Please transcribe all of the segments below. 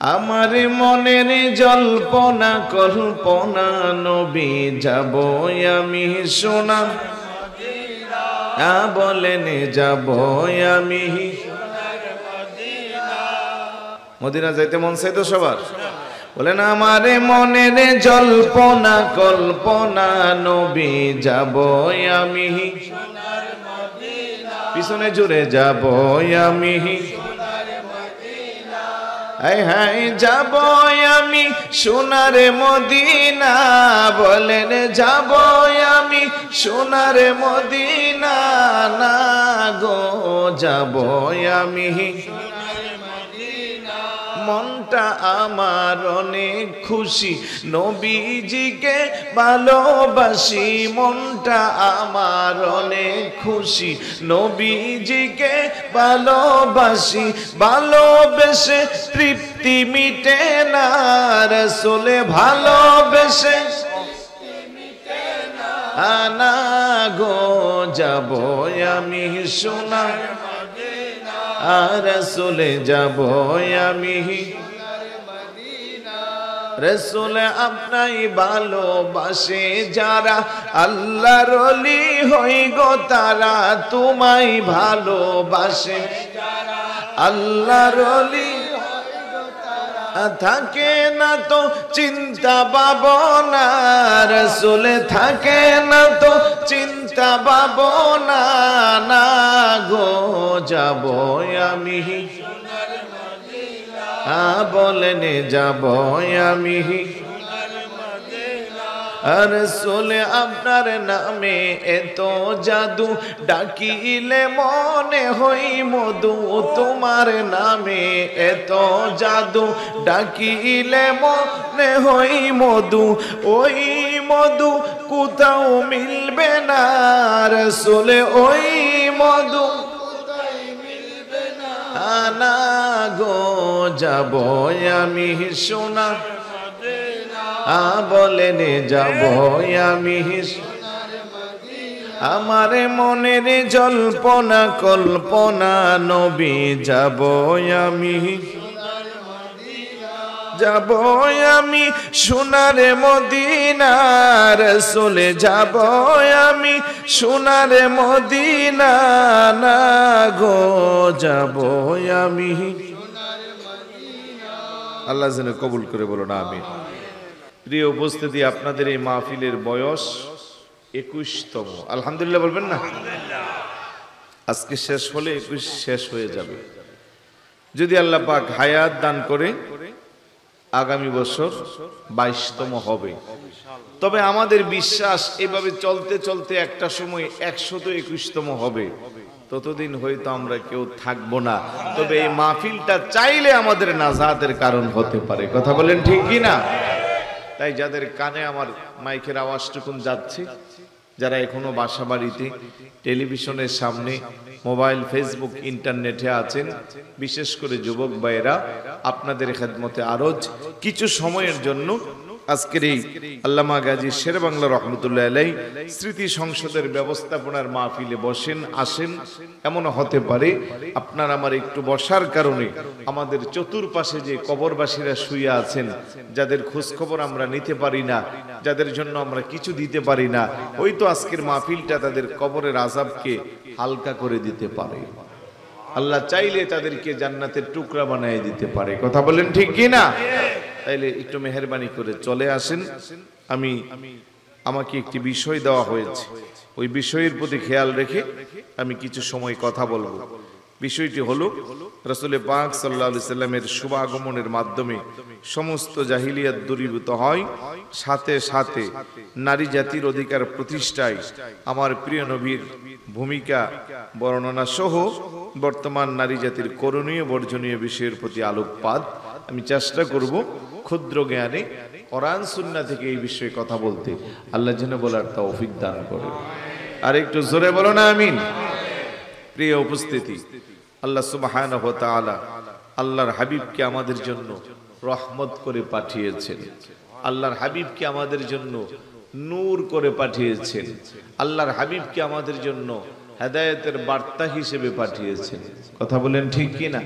আমার মনের জল্পনা কল্পনা নবী যাব আমি সোনার মদিনা বলেন যাব আমি মদিনা যাইতে মন চাইতো সবার বলেন আমার মনের জল্পনা কল্পনা নবী যাব আমি সোনার মদিনা পিছনে জুড়ে যাব আমি হাই হাই যাব আমি সোনার মদিনা বলেন যাব আমি সোনার মদিনা না গো যাব আমি মনটা আমার অনেক খুশি নবীজিকে ভালোবাসি মনটা আমার অনেক খুশি নবীজিকে ভালোবাসি ভালোবেসে তৃপ্তি মিটে না রাসূলে ভালোবেসে না গো যাব আমি সোনার রাসূলে যাব আমি রাসূলে আপনাই ভালোবাসে যারা আল্লাহর ওলি হই গো তারা তোমায় ভালোবাসে যারা আল্লাহর ওলি থাকে না তো চিন্তা ভাবনা রাসূলে থাকে না তো চিন্তা ভাবনা না গো যাব আমি সোনার মদিনা বলেন যাব আমি সোনার মদিনা রাসূলে আপনার নামে এত জাদু ডাকিলে মনে হই মধু তোমার নামে এত জাদু ডাকিলে মনে হই মধু ওই মধু কোথাও মিলবে না রাসূলে ওই মধু কোথাও মিলবে না গো যাব আমি সোনার মদিনা বলেন যাব আমি আমার মনের জল্পনা কল্পনা নবী যাব আমি যাব আমি সোনার মদিনা রাসূলে যাব আমি সোনার মদিনা না গো যাব আমি আল্লাহ যেন কবুল করে বলুন আমিন। প্রিয় উপস্থিতি আপনাদের এই মাহফিলের বয়স 21তম আলহামদুলিল্লাহ বলবেন না আজকে শেষ হলে 21 শেষ হয়ে যাবে যদি আল্লাহ পাক হায়াত দান করে আগামী বছর 22তম হবে তবে আমাদের বিশ্বাস এভাবে চলতে চলতে একটা সময় 121তম হবে ততদিন হয়তো আমরা কেউ থাকবো না তবে এই মাহফিলটা চাইলে আমাদের নাজাতের কারণ হতে পারে কথা বলেন ঠিক কি না তাই যাদের কানে আমার মাইকের আওয়াজটুকুন যাচ্ছে যারা এখনো বাসা বাড়িতে টেলিভিশনের সামনে মোবাইল ফেসবুক ইন্টারনেটে আছেন বিশেষ করে যুবক ভাইয়েরা আপনাদের খেদমতে আরজ কিছু সময়ের জন্য আজকের এই আল্লামা গাজী শেরেবাংলা রহমতুল্লাহ আলাইহি স্মৃতি সংসদের ব্যবস্থাপনার মাহফিলে বসেন আসেন এমন হতে পারে আপনার আমার একটু বসার কারণে আমাদের চতুর্পাশে যে কবরবাসীরা শুয়ে আছেন যাদের খোঁজ খবর আমরা নিতে পারি না যাদের জন্য আমরা কিছু দিতে পারি না ওই তো আজকের মাহফিলটা তাদের কবরের আযাবকে হালকা করে দিতে পারে আল্লাহ চাইলে তাদেরকে জান্নাতের টুকরা বানিয়ে দিতে পারে কথা বলেন ঠিক কি না তাইলে একটু মেহেরবানি করে চলে আসেন আমাকে একটি বিষয় দেওয়া হয়েছে ওই বিষয়ের প্রতি খেয়াল রেখে আমি কিছু সময় কথা বলবো বিষয়টি হলো রাসূল পাক সাল্লাল্লাহু আলাইহি সাল্লামের শুভ আগমনের মাধ্যমে সমস্ত জাহিলিয়াত দূরীভূত হয় সাথে সাথে নারী জাতির অধিকার প্রতিষ্ঠায় আমার প্রিয় নবীর ভূমিকা বর্ণনা সহ বর্তমান নারী জাতির করণীয় বর্জনীয় বিষয়ের প্রতি আলোকপাত আমি চেষ্টা করব ক্ষুদ্র জ্ঞানে কোরআন সুন্নাহ থেকে এই বিষয়ে কথা বলতে আল্লাহ যেন বলার তৌফিক দান করেন আর একটু জোরে বলো না আমিন। প্রিয় উপস্থিতি আল্লাহ সুবহানাহু ওয়া তাআলা আল্লাহর হাবিবকে আমাদের জন্য রহমত করে পাঠিয়েছেন আল্লাহর হাবিবকে আমাদের জন্য নূর করে পাঠিয়েছেন আল্লাহর হাবিবকে আমাদের জন্য হেদায়েতের বার্তা হিসেবে পাঠিয়েছেন কথা বলেন ঠিক কি না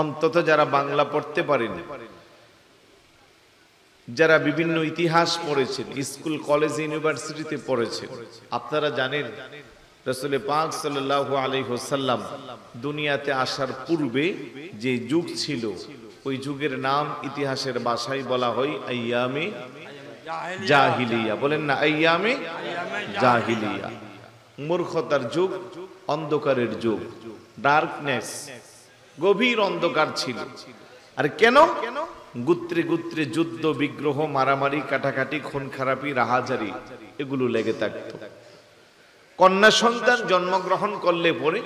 অন্তত যারা বাংলা পড়তে পারেন, যারা বিভিন্ন ইতিহাস পড়েছেন, স্কুল কলেজ ইউনিভার্সিটিতে পড়েছেন, আপনারা জানেন রাসূল পাক সাল্লাল্লাহু আলাইহি ওয়াসাল্লাম দুনিয়াতে আসার পূর্বে যে যুগ ছিল, ওই যুগের নাম ইতিহাসের ভাষায় বলা হয় আইয়ামে জাহিলিয়া। বলেন না, আইয়ামে জাহিলিয়া। মূর্খতার যুগ, অন্ধকারের যুগ, ডার্কনেস, গভীর অন্ধকার ছিল। আর কেন? গোত্রে গোত্রে যুদ্ধ, বিগ্রহ, মারামারি, কাটাকাটি, খুন খারাপি, রাহাজারি এগুলো লেগে থাকতো। কন্যা সন্তান জন্মগ্রহণ করলে পরে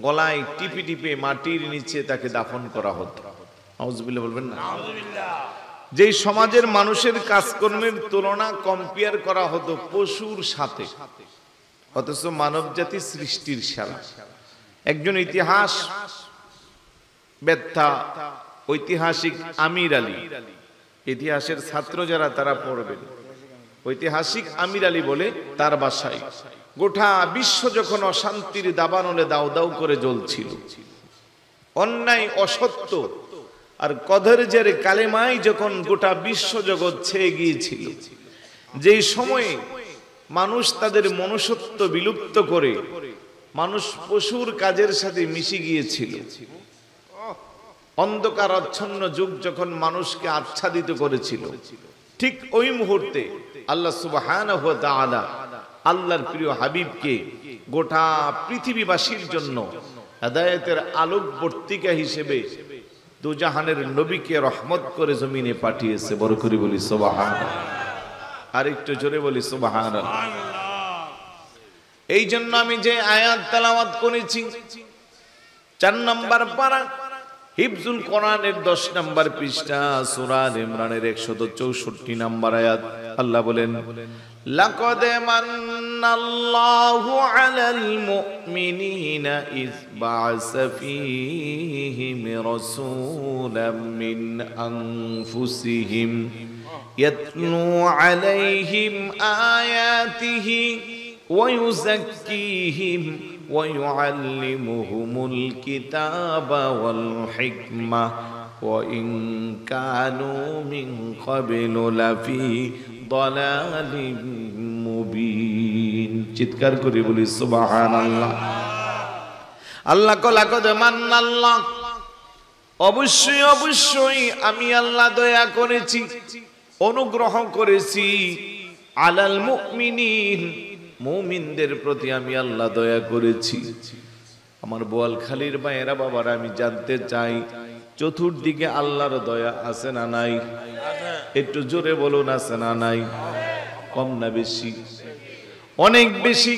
গলায় টিপে টিপে মাটির নিচে তাকে দাফন করা হতো। আউযুবিল্লাহ বলবেন না। যেই সমাজের মানুষের কাজকর্মের তুলনা কম্পেয়ার করা হতো পশুর সাথে, অথচ মানব জাতি সৃষ্টির সেরা। একজন ইতিহাস বেত্তা, ঐতিহাসিক আমির আলী, ইতিহাসের ছাত্র যারা তারা পড়বেন, ঐতিহাসিক আমির আলী বলে তার বাসায় গোটা বিশ্ব যখন অশান্তির দাবানলে দাউ দাউ করে জ্বলছিল, অন্যায় অসত্য আর কদরের কালেমায় যখন গোটা বিশ্ব জগৎ ছেয়ে গিয়েছিল, যেই সময়ে মানুষ তাদের মনুষ্যত্ব বিলুপ্ত করে মানুষ পশুর কাজের সাথে মিশে গিয়েছিল, অন্ধকার আচ্ছন্ন যুগ যখন মানুষকে আচ্ছাদিত করেছিল, ঠিক ওই মুহূর্তে আল্লাহ সুবহানাহু ওয়া তাআলা আল্লাহর প্রিয় হাবিবকে গোটা পৃথিবীবাসীর জন্য হেদায়েতের আলোকবর্তিকা হিসেবে দুজাহানের নবীকে রহমত করে জমিনে পাঠিয়েছে। বড় করে বলি সুবহানাল্লাহ। আর একটু জোরে বলি সুবহানাল্লাহ। এই জন্য আমি যে আয়াত তেলাওয়াত করেছি 4 নম্বর পারা হিফজুল কোরআনের 10 নম্বর পৃষ্ঠা সূরা আলে ইমরানের 164 নম্বর আয়াত, আল্লাহ বলেন লাকাদ মান্নাল্লাহু আলাল মুমিনিনা ইয বা'আসা ফীহিম রাসূলাম মিন আনফুসিহিম ইয়াতলু আলাইহিম আয়াতিহি ওয়া ইউযাক্কিহিম ويعلمهم الكتاب والحكمة وإن كانوا من قبل لفي ضلال مبين। চিৎকার করে বলি সুবহানাল্লাহ। আল্লাহ লাকাদ মান্নাল্লাহ, অবশ্যই অবশ্যই আমি আল্লাহ দয়া করেছি, অনুগ্রহ করেছি, আলাল মুমিনিন, মুমিনদের প্রতি আমি আল্লাহ দয়া করেছি। আমার বোয়ালখালীর ভাইয়েরা বাবারা, আমি জানতে চাই চতুর্দিকে আল্লাহর দয়া আছে না নাই? একটু জোরে বলুন, আছে না নাই? কম না বেশি? অনেক বেশি।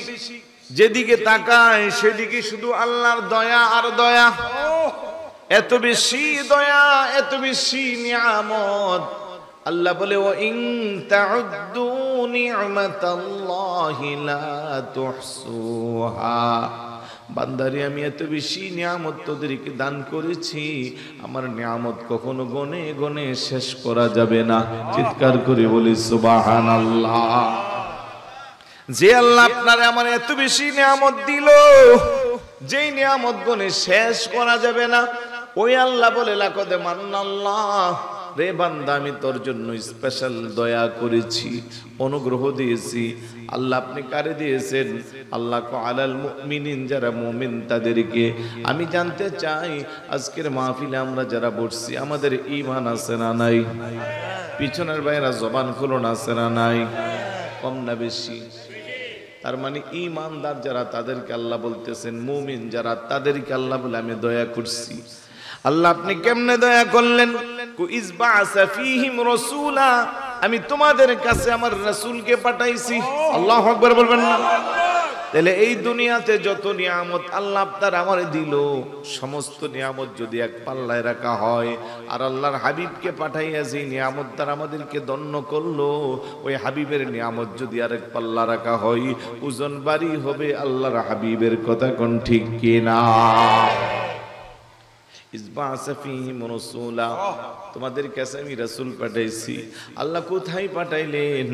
যেদিকে তাকায় সেদিকে শুধু আল্লাহর দয়া আর দয়া। এত বেশি দয়া, এত বেশি নিয়ামত। আল্লাহ বলে ওয়া ইন তাউদ্দু নি'মাতাল্লাহি লা তুহসুহা। বান্দারে, আমি এত বেশি নিয়ামত তোদেরকে দান করেছি, আমার নিয়ামত কখনো গনে গনে শেষ করা যাবে না। চিৎকার করে বলি সুবহানাল্লাহ। যে আল্লাহ আপনারে আমার এত বেশি নিয়ামত দিল, যেই নিয়ামত গনে শেষ করা যাবে না, ওই আল্লাহ বলে লাকাদ মান্নাল্লাহ, রে বান্দা আমি তোর জন্য স্পেশাল দয়া করেছি, অনুগ্রহ দিয়েছি। আল্লাহ আপনি কারে দিয়েছেন? আল্লাহ কো আলাল মুমিনিন, যারা মুমিন তাদেরকে। আমি জানতে চাই আজকের মাহফিলে আমরা যারা বসছি, আমাদের ঈমান আছে না নাই? পিছনের ভাইরা জবান খুলুন, আছে না নাই? কম না বেশি? তার মানে ঈমানদার যারা তাদেরকে আল্লাহ বলতেছেন, মুমিন যারা তাদেরকে আল্লাহ বলে আমি দয়া করছি। আল্লাহ আপনি কেমনে দয়া করলেন? আমি তোমাদের কাছে আমার রাসূলকে পাঠাইছি। আল্লাহু আকবার বলবেন না? তাহলে এই দুনিয়াতে যত নিয়ামত আল্লাহ আপনার আমারে দিল, সমস্ত নিয়ামত যদি এক পাল্লায় রাখা হয়, আর আল্লাহর হাবিবকে পাঠাইয়া যে নিয়ামত তার আমাদেরকে দন্য করলো, ওই হাবিবের নিয়ামত যদি আরেক পাল্লা রাখা হয়, ওজন বাড়ি হবে আল্লাহর হাবিবের। কথা কোন ঠিক কিনা? ইসবাসা ফীহিম রাসূলা, তোমাদের কাছে আমি রাসূল পাঠাইছি। আল্লাহ কোথায় পাঠাইলেন,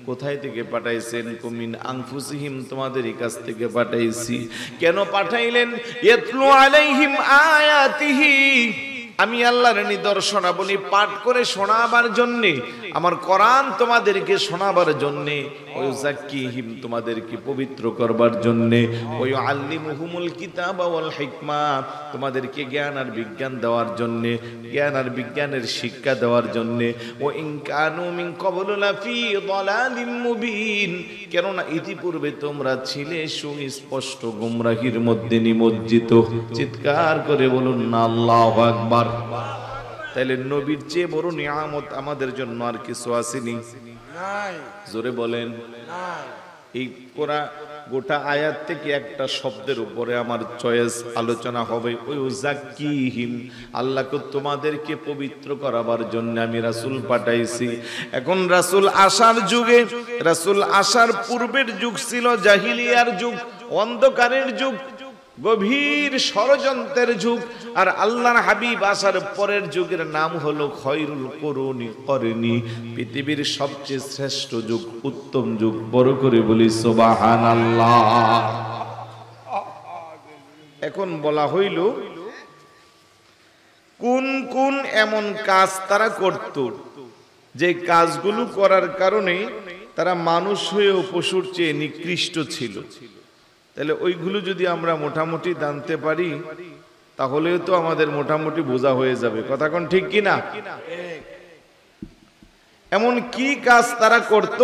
কোথায় থেকে পাঠাইছেন? কুমিন আনফুসিহিম, তোমাদের কাছ থেকে পাঠাইছি। কেন পাঠাইলেন? ইয়াতলু আলাইহিম আয়াতিহি, আমি আল্লাহর নিদর্শনাবলী পাঠ করে শোনাবার জন্যে, আমার কোরআন তোমাদেরকে শোনাবার জন্যে, ওয়াযাক্কিহিম, তোমাদেরকে পবিত্র করবার জন্যে, ওয়ায়ুআল্লিমুহুমুল কিতাবা ওয়াল হিকমা, তোমাদেরকে জ্ঞান আর বিজ্ঞান দেওয়ার জন্যে, জ্ঞান আর বিজ্ঞানের শিক্ষা দেওয়ার জন্যে। ওয়া ইন কানু মিন ক্বাবলু লাফি যালালিম মুবিন, কেননা ইতিপূর্বে তোমরা ছিলে সুস্পষ্ট গুমরাহির মধ্যে নিমজ্জিত। চিৎকার করে বলুন না আল্লাহু আকবার। তাইলে নবীর চেয়ে বড় নিয়ামত আমাদের জন্য আর কিছু আসেনি? জোরে বলেন। এই পুরা গোটা আয়াত থেকে একটা শব্দের উপরে আমার চয়েস আলোচনা হবে, ওই যাক্কিহিম, আল্লাহকে তোমাদেরকে পবিত্র করাবার জন্য আমি রাসূল পাঠাইছি। এখন রাসূল আসার যুগে, রাসূল আসার পূর্বের যুগ ছিল জাহিলিয়ার যুগ, অন্ধকারের যুগ, গভীর ষড়যন্ত্রের যুগ। আর আল্লাহর হাবিব আসার পরের যুগের নাম হলো খয়রুল কুরুনি করনি, পৃথিবীর সবচেয়ে শ্রেষ্ঠ যুগ, উত্তম যুগ। বড় করে বলি সুবহানাল্লাহ। এখন বলা হইল কোন কোন এমন কাজ তারা করত যে কাজগুলো করার কারণে তারা মানুষ হয়েও পশুর চেয়ে নিকৃষ্ট ছিল। তাহলে ওইগুলো যদি আমরা মোটামুটি জানতে পারি তাহলেও তো আমাদের মোটামুটি বোঝা হয়ে যাবে। কথা কোন ঠিক কি না? এমন কি কাজ তারা করত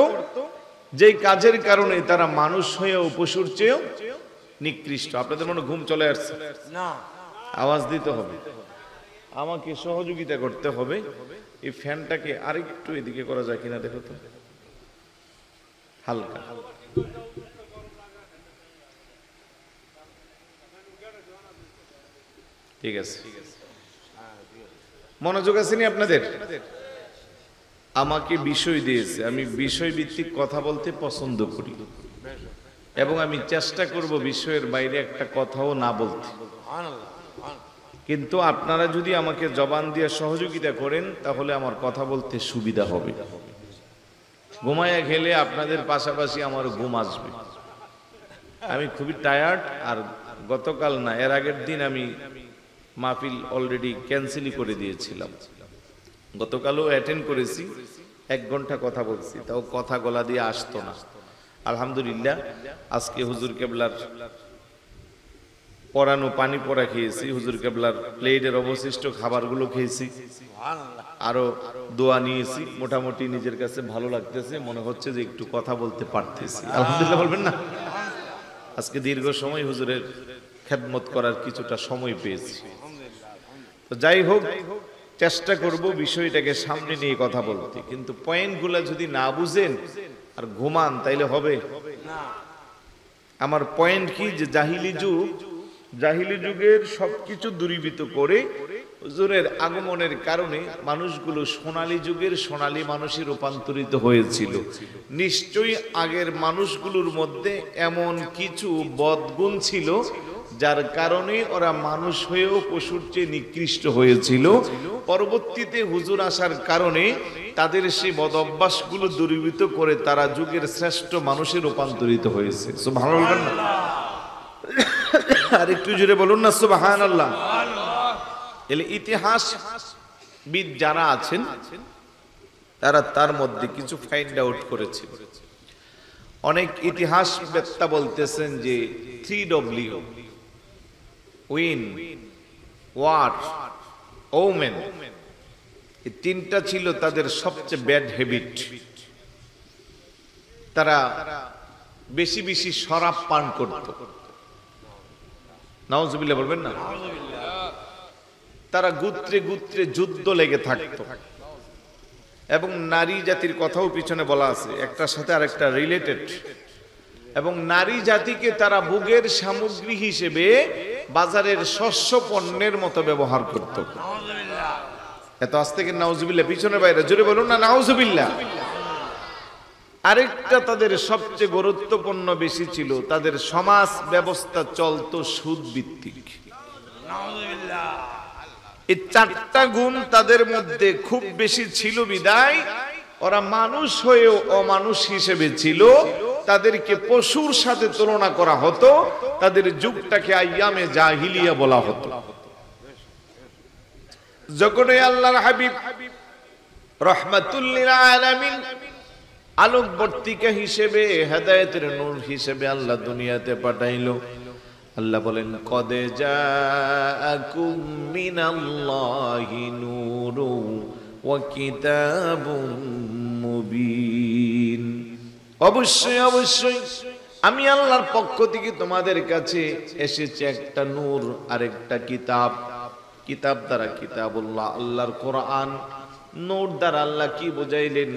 যে কাজের কারণে তারা মানুষ হয়েও পশুর চেয়েও নিকৃষ্ট? আপনাদের মনে ঘুম চলে আসছে না? আওয়াজ দিতে হবে, আমাকে সহযোগিতা করতে হবে। এই ফ্যানটাকে আরেকটু এদিকে করা যায় কিনা দেখো তো, হালকা। ঠিক আছে, মনোযোগ আসেনি আপনাদের? আমাকে বিষয় দিয়েছে, আমি বিষয় ভিত্তিক কথা বলতে পছন্দ করি এবং আমি চেষ্টা করব বিষয়ের বাইরে একটা কথাও না বলতে। কিন্তু আপনারা যদি আমাকে জবান দিয়ে সহযোগিতা করেন তাহলে আমার কথা বলতে সুবিধা হবে। ঘুমায়া গেলে আপনাদের পাশাপাশি আমার ঘুম আসবে। আমি খুবই টায়ার্ড। আর গতকাল না, এর আগের দিন আমি মাহফিল অলরেডি ক্যান্সেলই করে দিয়েছিলাম। গতকালও অ্যাটেন্ড করেছি, 1 ঘন্টা কথা বলছি, তাও কথা গলা দিয়ে আসতো না। আলহামদুলিল্লাহ আজকে হুজুর কেবলার পরানো পানি পড়া খেয়েছি, হুজুর কেবলার প্লেটের অবশিষ্ট খাবারগুলো খেয়েছি, আরো দোয়া নিয়েছি। মোটামুটি নিজের কাছে ভালো লাগতেছে, মনে হচ্ছে যে একটু কথা বলতে পারতেছি। আলহামদুলিল্লাহ বলবেন না? আজকে দীর্ঘ সময় হুজুরের খেদমত করার কিছুটা সময় পেয়েছি। তো যাই হোক, চেষ্টা করব বিষয়টাকে সামনে নিয়ে কথা বলতে। কিন্তু পয়েন্টগুলো যদি না বুঝেন আর ঘুমান তাইলে হবে না। আমার পয়েন্ট কি, যে জাহিলি যুগের সবকিছু দূরীভূত করে হুজুরের আগমনের কারণে মানুষগুলো সোনালী যুগের সোনালী মানুষে রূপান্তরিত হয়েছিল। নিশ্চয়ই আগের মানুষগুলোর মধ্যে এমন কিছু বদগুণ ছিল যার কারণে ওরা মানুষ হয়েও পশুর চেয়ে নিকৃষ্ট হয়েছিল। পরবর্তীতে হুজুর আসার কারণে তাদের সেই বদ অভ্যাসগুলো দূরীভূত করে তারা যুগের শ্রেষ্ঠ মানুষে রূপান্তরিত হয়েছে। সুবহানাল্লাহ। আর একটু জোরে বলুন না সুবহানাল্লাহ। এলে ইতিহাসবিদ যারা আছেন তারা তার মধ্যে কিছু ফাইন্ড আউট করেছে। অনেক ইতিহাসবেত্তা বলতেছেন যে 3W, উইন, ওয়ার, ওমেন, এই 3টা ছিল তাদের সবচেয়ে ব্যাড হ্যাবিট। তারা বেশি বেশি শরাব পান করত। নাউজুবিল্লাহ বলবেন না? তারা গোত্রে গোত্রে যুদ্ধ লেগে থাকত এবং নারী জাতির কথাও পিছনে বলা আছে, একটার সাথে আরেকটা রিলেটেড। এবং নারী জাতিকে তারা ভোগের সামগ্রী হিসেবে বাজারের শস্য পণ্যের মতো ব্যবহার করত। এত আজ থেকে নাউজুবিল্লাহ, পিছনে বাইরে জোরে বলুন না নাউজুবিল্লাহ। আরেকটা তাদের সবচেয়ে গুরুত্বপূর্ণ বেশি ছিল, তাদের সমাজ ব্যবস্থা চলতো সুদ ভিত্তিক। এই চারটা গুণ তাদের মধ্যে খুব বেশি ছিল বিদায় ওরা মানুষ হয়েও অমানুষ হিসেবে ছিল। তাদেরকে পশুর সাথে তুলনা করা হতো, তাদের যুগটাকে আইয়ামে জাহিলিয়া বলা হতো। যখন আল্লাহর হাবিব রাহমাতুল লিল আলামিন আলোকবর্তিকা হিসেবে, হেদায়েতের নূর হিসেবে আল্লাহ দুনিয়াতে পাঠাইলো, আল্লাহ বলেন কদ জাআকুম মিনাল্লাহি নূরুন ওয়া কিতাবুম মুবিন। অবশ্যই অবশ্যই আমি আল্লাহর পক্ষ থেকে তোমাদের কাছে এসেছে একটা নূর আর একটা কিতাব। কিতাব দ্বারা কিতাবুল্লাহ, আল্লাহর কোরআন। নূর দ্বারা আল্লাহ কি বোঝাইলেন?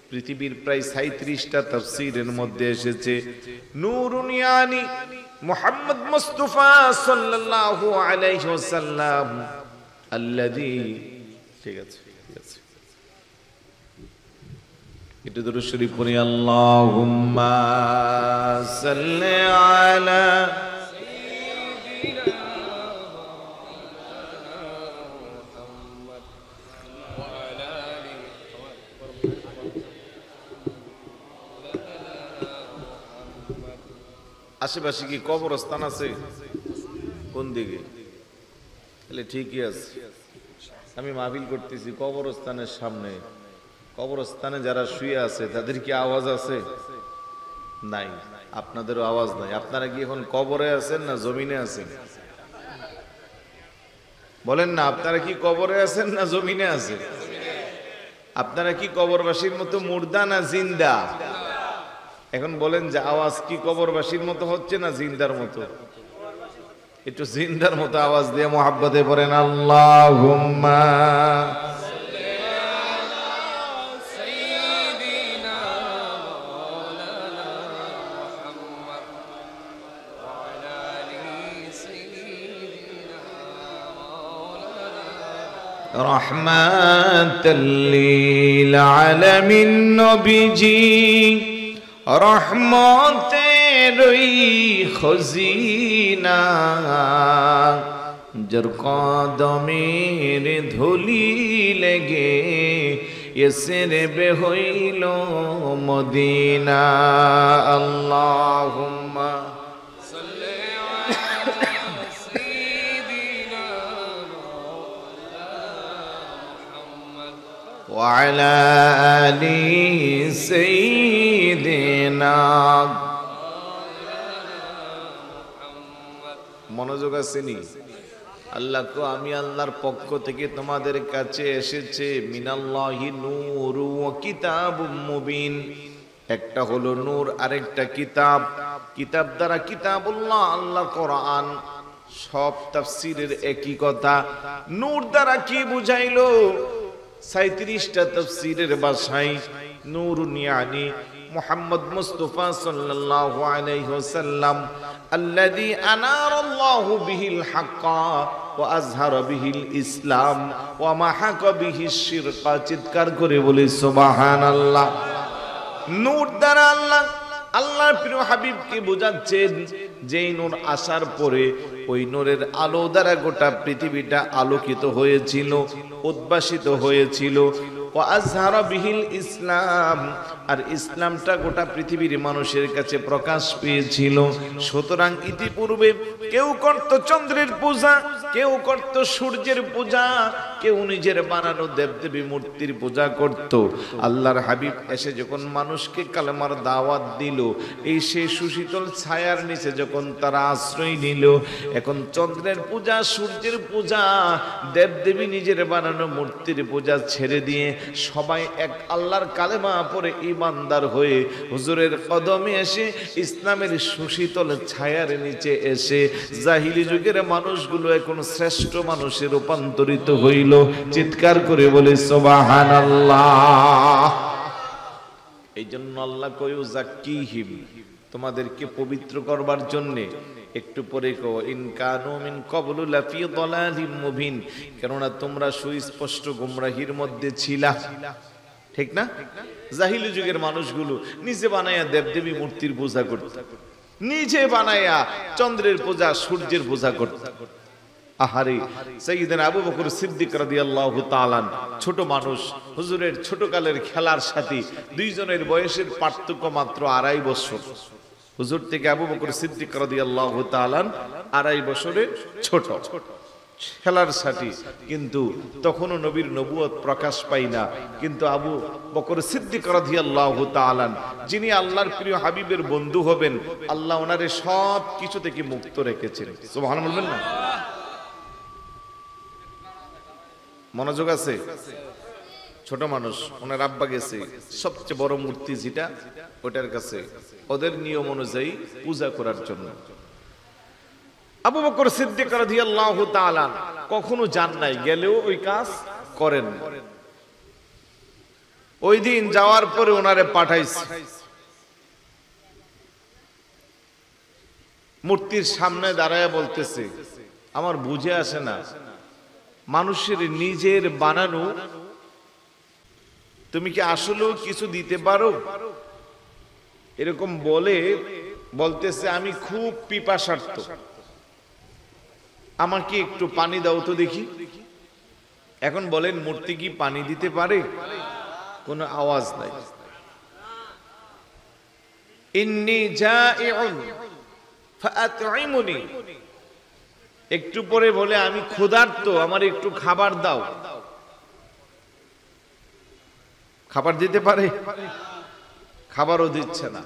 পৃথিবীর প্রায় 37টা তাফসীরের মধ্যে এসেছে নূরুন ইয়ানি মুহাম্মদ মুস্তাফা সাল্লাল্লাহু আলাইহি ওয়াসাল্লাম আল্লাযী। ঠিক আছে, ঠিক আছে, একটু দরুদ শরীফ পড়ি। আল্লাহুম্মা সাল্লি আলা আশেপাশে কি কবরস্থান আছে? কোন দিকে? তাহলে ঠিকই আছে। আমি মাহফিল করতেছি কবরস্থানের সামনে। কবরস্থানে যারা শুয়ে আছে তাদের কি আওয়াজ আছে? নাই। আপনাদেরও আওয়াজ নাই। আপনারা কি এখন কবরে আছেন না জমিনে আছেন? বলেন না, আপনারা কি কবরে আছেন না জমিনে আছেন? আপনারা কি কবরবাসীর মতো মুর্দা না জিন্দা? এখন বলেন যে আওয়াজ কি কবরবাসীর মতো হচ্ছে না জিন্দার মতো? একটু জিন্দার মতো আওয়াজ দিয়ে মুহাব্বতে পড়েন আল্লাহুম্মা সাল্লি আলা সাইয়্যিদিনা মাওলানা মুহাম্মদ ওয়া আলা আলি সাইয়্যিদিনা মাওলানা রাহমাতাল লিল আলামিন নবীজি রহমতের খজিনা যার কদমের ধুলি লেগে এসেরে হইল মদিনা। আল্লাহুম্মা সাল্লি আলা সাইয়্যিদিনা মুহাম্মদ ওয়া আলা আলি সাইয়্যিদিনা। মনোযোগ আসেনি? আল্লাহ কো আমি আল্লাহর পক্ষ থেকে তোমাদের কাছে এসেছে মিনাল্লাহি নূরু ওয়া কিতাবুম মুবিন। একটা হলো নূর, আরেকটা কিতাব। কিতাব দ্বারা কিতাবুল্লাহ, আল্লাহর কোরআন। সব তাফসীরের একই কথা। নূর দ্বারা কি বুঝাইলো? 37টা তাফসীরের ভাষায় নূরুন ইয়ানি মুহাম্মদ মুস্তাফা সাল্লাল্লাহু আলাইহি ওয়াসাল্লাম আল্লাযী আনারাল্লাহু বিহিল হাক্কা ওয়া আযহারা বিহিল ইসলাম ওয়া মাহাকা বিহিশ শিরকা। চিৎকার করে বলি সুবহানাল্লাহ। নূর দ্বারা আল্লাহ আল্লাহর প্রিয় হাবিবকে বোঝাচ্ছেন যেই নূর আসার পরে ওই নূরের আলো দ্বারা গোটা পৃথিবীটা আলোকিত হয়েছিল, উদ্ভাসিত হয়েছিল। ওয়াজহারা বিহিল ইসলাম, আর ইসলামটা গোটা পৃথিবীর মানুষের কাছে প্রকাশ পেয়েছিল। সুতরাং ইতিপূর্বে কেউ করত চন্দ্রের পূজা, কেউ করত সূর্যের পূজা, কেউ নিজের বানানো দেবদেবী মূর্তির পূজা করত। আল্লাহর হাবিব এসে যখন মানুষকে কালেমার দাওয়াত দিল, এই সেই সুশীতল ছায়ার নিচে যখন তারা আশ্রয় নিল, এখন চন্দ্রের পূজা, সূর্যের পূজা, দেবদেবী নিজের বানানো মূর্তির পূজা ছেড়ে দিয়ে সবাই এক আল্লাহর কালেমা পড়ে ইমানদার হয়ে হুজুরের কদমে এসে ইসলামের সুশীতল ছায়ার নিচে এসে জাহিলি যুগের মানুষগুলো এখন শ্রেষ্ঠ মানুষে রূপান্তরিত হইল। চিৎকার করে বলে সুবহানাল্লাহ। এই জন্য আল্লাহ কয় যাক্কিহিম, তোমাদেরকে পবিত্র করবার জন্য। একটু পরে কো ইন কানু মিন ক্বাবলু লাফি দালালিম মুবিন, কেননা তোমরা সুস্পষ্ট গোমরাহির মধ্যে ছিলা। ঠিক না? জাহিলি যুগের মানুষগুলো নিজে বানায়া দেবদেবী মূর্তির পূজা করত, নিজে বানায়া চন্দ্রের পূজা, সূর্যের পূজা করত। আহারে সাইয়েদনা আবু বকর সিদ্দিক রাদিয়াল্লাহু তাআলা ছোট মানুষ, হুজুরের ছোটকালের খেলার সাথী, দুইজনের বয়সের পার্থক্য মাত্র 2.5 বছর। হুজুর থেকে আবু বকর সিদ্দিক রাদিয়াল্লাহু তাআলা 2.5 বছরের ছোট, খেলার সাথী। কিন্তু তখনও নবীর নবুয়ত প্রকাশ পাই না। কিন্তু আবু বকর সিদ্দিক রাদিয়াল্লাহু তাআলা, যিনি আল্লাহর প্রিয় হাবিবের বন্ধু হবেন, আল্লাহ ওনারে সব কিছু থেকে মুক্ত রেখেছেন। সুবহানাল্লাহ বলবেন না? মনোযোগ আছে? ছোট মানুষ, ওনার আব্বা গেছে সবচেয়ে বড় মূর্তি যেটা, ওটার কাছে ওদের নিয়ম অনুযায়ী পূজা করার জন্য। আবু বকর সিদ্দিক রাদিয়াল্লাহু তাআলা কখনো যান নাই, গেলেও ওই কাজ করেন। ওই দিন যাওয়ার পরে ওনারে পাঠাইছে, মূর্তির সামনে দাঁড়ায় বলতেছে, আমার বুঝে আসে না, মানুষের নিজের বানানো তুমি কি আসলেও কিছু দিতে পারো? এরকম বলতেছে, আমি খুব পিপাসার্থ, আমাকে একটু পানি দাও তো দেখি। এখন বলেন, মূর্তি কি পানি দিতে পারে? কোনো আওয়াজ নাই। ইন্নী জাইউন ফাআতইমুনি, একটু পরে বলে, আমি ক্ষুধার্ত, আমার একটু খাবার দাও। খাবার দিতে পারে? খাবারও দিচ্ছে না।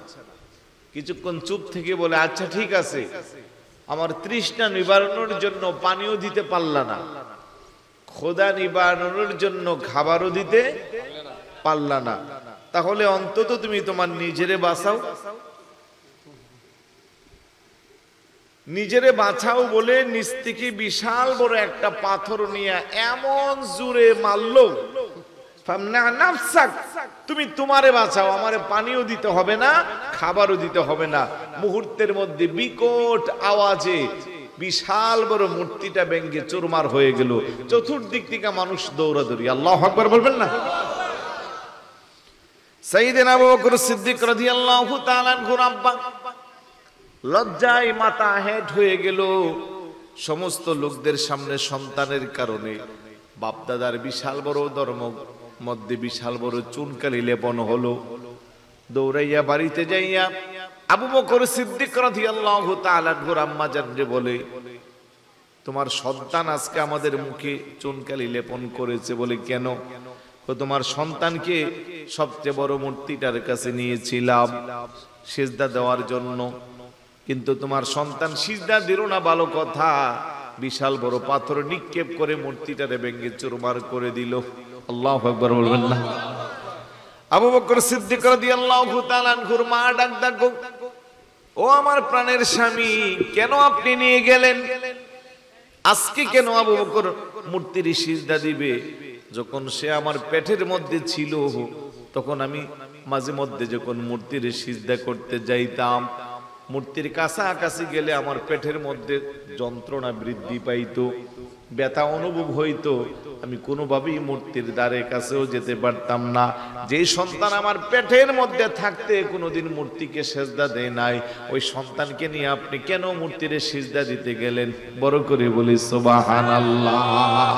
কিছুক্ষণ চুপ থেকে বলে, আচ্ছা ঠিক আছে, আমার তৃষ্ণা নিবারণের জন্য পানিও দিতে পারলা না, ক্ষুধা নিবারণের জন্য খাবারও দিতে পারলা না, তাহলে অন্তত তুমি তোমার নিজেরে বাঁচাও। নিজেরে বাঁচাও বলে নিচ থেকে বিশাল বড় একটা পাথর নিয়ে এমন জোরে মারলো, তুমি তোমারে বাঁচাও, আমারে পানিও দিতে হবে না, খাবারও দিতে হবে না। মুহূর্তের মধ্যে বিকট আওয়াজে বিশাল বড় মূর্তিটা ভেঙে চুরমার হয়ে গেল। চতুর্দিক থেকে মানুষ দৌড়াদৌড়ি। আল্লাহু আকবার বলবেন না? সাইয়েদনা আবু বকর সিদ্দিক রাদিয়াল্লাহু তাআলা আনহুর আব্বা লজ্জায় মাথা হেঁট হয়ে গেল। সমস্ত লোকদের সামনে সন্তানের কারণে বাপদাদার বিশাল বড় ধর্ম মধ্যে বিশাল বড় চুনকালি লেপন হলো। দৌড়াইয়া বাড়িতে যাইয়া আবু বকর সিদ্দিক রাদিয়াল্লাহু তাআলা আনহুর আম্মা জানরে বলে, তোমার সন্তান আজকে আমাদের মুখে চুনকালি লেপন করেছে। বলে কেন? তোমার সন্তানকে সবচেয়ে বড় মূর্তিটার কাছে নিয়েছিলাম সিজদা দেওয়ার জন্য, কিন্তু তোমার সন্তান সিজদা দিল না, ভালো কথা, বিশাল বড় পাথর নিক্ষেপ করে মূর্তিটারে ভেঙে চুরমার করে দিল। আল্লাহু আকবার বলবেন না? আবু বকর সিদ্দিক রাদিয়াল্লাহু তাআলা আনহুর মা ডাক ডাকো, ও আমার প্রাণের স্বামী, কেন আপনি নিয়ে গেলেন? আজকে কেন আবু বকর মূর্তির সিজদা দিবে? যখন সে আমার পেটের মধ্যে ছিল, তখন আমি মাঝে মধ্যে যখন মূর্তির সিজদা করতে যাইতাম, মূর্তির কাছাকাছি গেলে আমার পেটের মধ্যে যন্ত্রণা বৃদ্ধি পাইতো, ব্যথা অনুভব হইতো, আমি কোনোভাবেই মূর্তির দ্বারের কাছেও যেতে পারতাম না। যে সন্তান আমার পেটের মধ্যে থাকতে কোনোদিন মূর্তিকে সিজদা দেয় নাই, ওই সন্তানকে নিয়ে আপনি কেন মূর্তির সিজদা দিতে গেলেন? বড় করে বলি সুবহানাল্লাহ।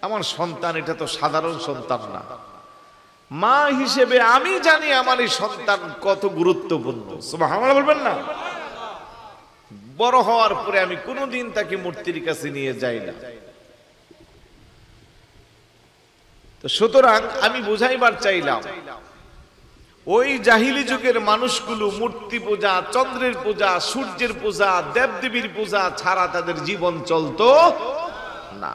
আমার সন্তান এটা তো সাধারণ সন্তান না। মা হিসেবে আমি জানি আমার এই সন্তান কত গুরুত্বপূর্ণ। সুবহানাল্লাহ বলবেন না? বড় হওয়ার পরে আমি কোনোদিন তাকে মূর্তির কাছে নিয়ে যাই না। তো সুতরাং আমি বুঝাইবার চাইলাম, ওই জাহিলি যুগের মানুষগুলো মূর্তি পূজা, চন্দ্রের পূজা, সূর্যের পূজা, দেবদেবীর পূজা ছাড়া তাদের জীবন চলতো না।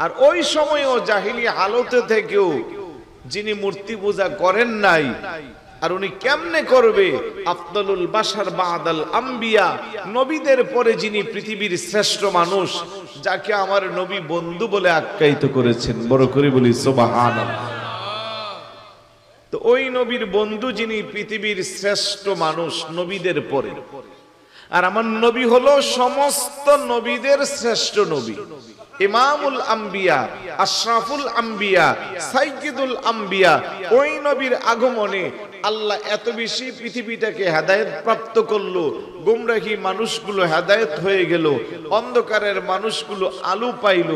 আর ওই সময়ও জাহিলি হালতে থেকেও যিনি মূর্তি পূজা করেন নাই, আর উনি কেমনে করবে? আফদলুল বাশার বাদাল আম্বিয়া, নবীদের পরে যিনি পৃথিবীর শ্রেষ্ঠ মানুষ, যাকে আমার নবী বন্ধু বলে আখ্যায়িত করেছেন। বড় করে বলি সুবহানাল্লাহ। তো ওই নবীর বন্ধু যিনি পৃথিবীর শ্রেষ্ঠ মানুষ নবীদের পরে, আর আমার নবী হলো সমস্ত নবীদের শ্রেষ্ঠ নবী, ইমামুল আম্বিয়া, আশরাফুল আম্বিয়া, সাইয়্যিদুল আম্বিয়া। ওই নবীর আগমনে আল্লাহ এত বেশি পৃথিবীটাকে হেদায়েত প্রাপ্ত করলো, গুমরাহী মানুষগুলো হেদায়েত হয়ে গেল, অন্ধকারের মানুষগুলো আলো পাইল,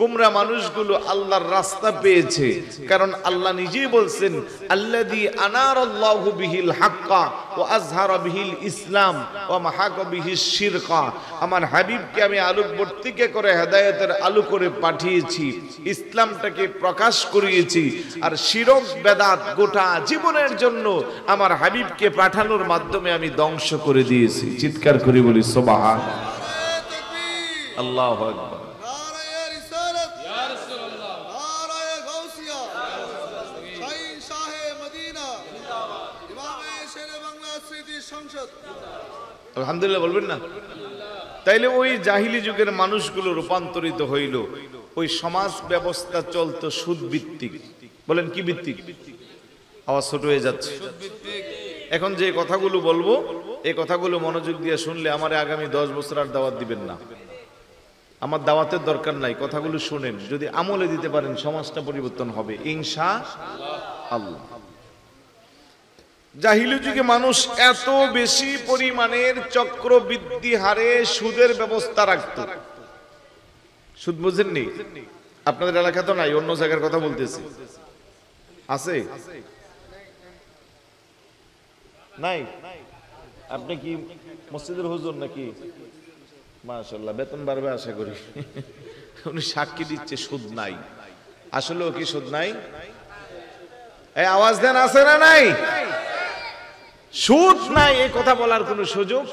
গুমরা মানুষগুলো আল্লাহর রাস্তা পেয়েছে। কারণ আল্লাহ নিজেই বলছেন, আল্লাযী আনারাল্লাহু বিহিল হাক্কা ওয়া আযহারা বিহিল ইসলাম ওয়া মাহাকা বিহিশ শিরকা। আমার হাবিবকে আমি আলোকবর্তিকা করে হেদায়েতের আলো করে পাঠিয়েছি, ইসলামটাকে প্রকাশ করিয়েছি, আর শিরক বেদাত গোটা জীবনের জন্য আমার হাবিবকে পাঠানোর মাধ্যমে আমি ধ্বংস করে দিয়েছি। চিৎকার করে বলি সুবহান আল্লাহু আকবার। আলহামদুলিল্লাহ বলবেন না? তাইলে ওই জাহিলি যুগের মানুষগুলো রূপান্তরিত হইল, ওই সমাজ ব্যবস্থা চলতো সুদ ভিত্তিক। বলেন কি ভিত্তিক? আওয়াজ ছোট হয়ে যাচ্ছে। এখন যে কথাগুলো বলবো, এই কথাগুলো মনোযোগ দিয়ে শুনলে আমারে আগামী 10 বছর আর দাওয়াত দিবেন না। আমার দাওয়াতের দরকার নাই, কথাগুলো শুনেন, যদি আমলে দিতে পারেন সমাজটা পরিবর্তন হবে ইনশাআল্লাহ। জাহিলি যুগে মানুষ এত বেশি পরিমাণের চক্রবৃদ্ধি হারে সুদের ব্যবস্থা রাখত। সুদ বুঝেননি? আপনাদের এলাকা তো নাই, অন্য জায়গার কথা বলতেছি। আছে নাই? আপনি কি মসজিদের হুজুর নাকি? মাশাআল্লাহ, বেতন বাড়বে আশা করি। উনি সাক্ষী দিচ্ছে সুদ নাই। আসলেও কি সুদ নাই? এই আওয়াজ দেন, আছে না নাই? সুদ নাই এই কথা বলার কোন সুযোগ?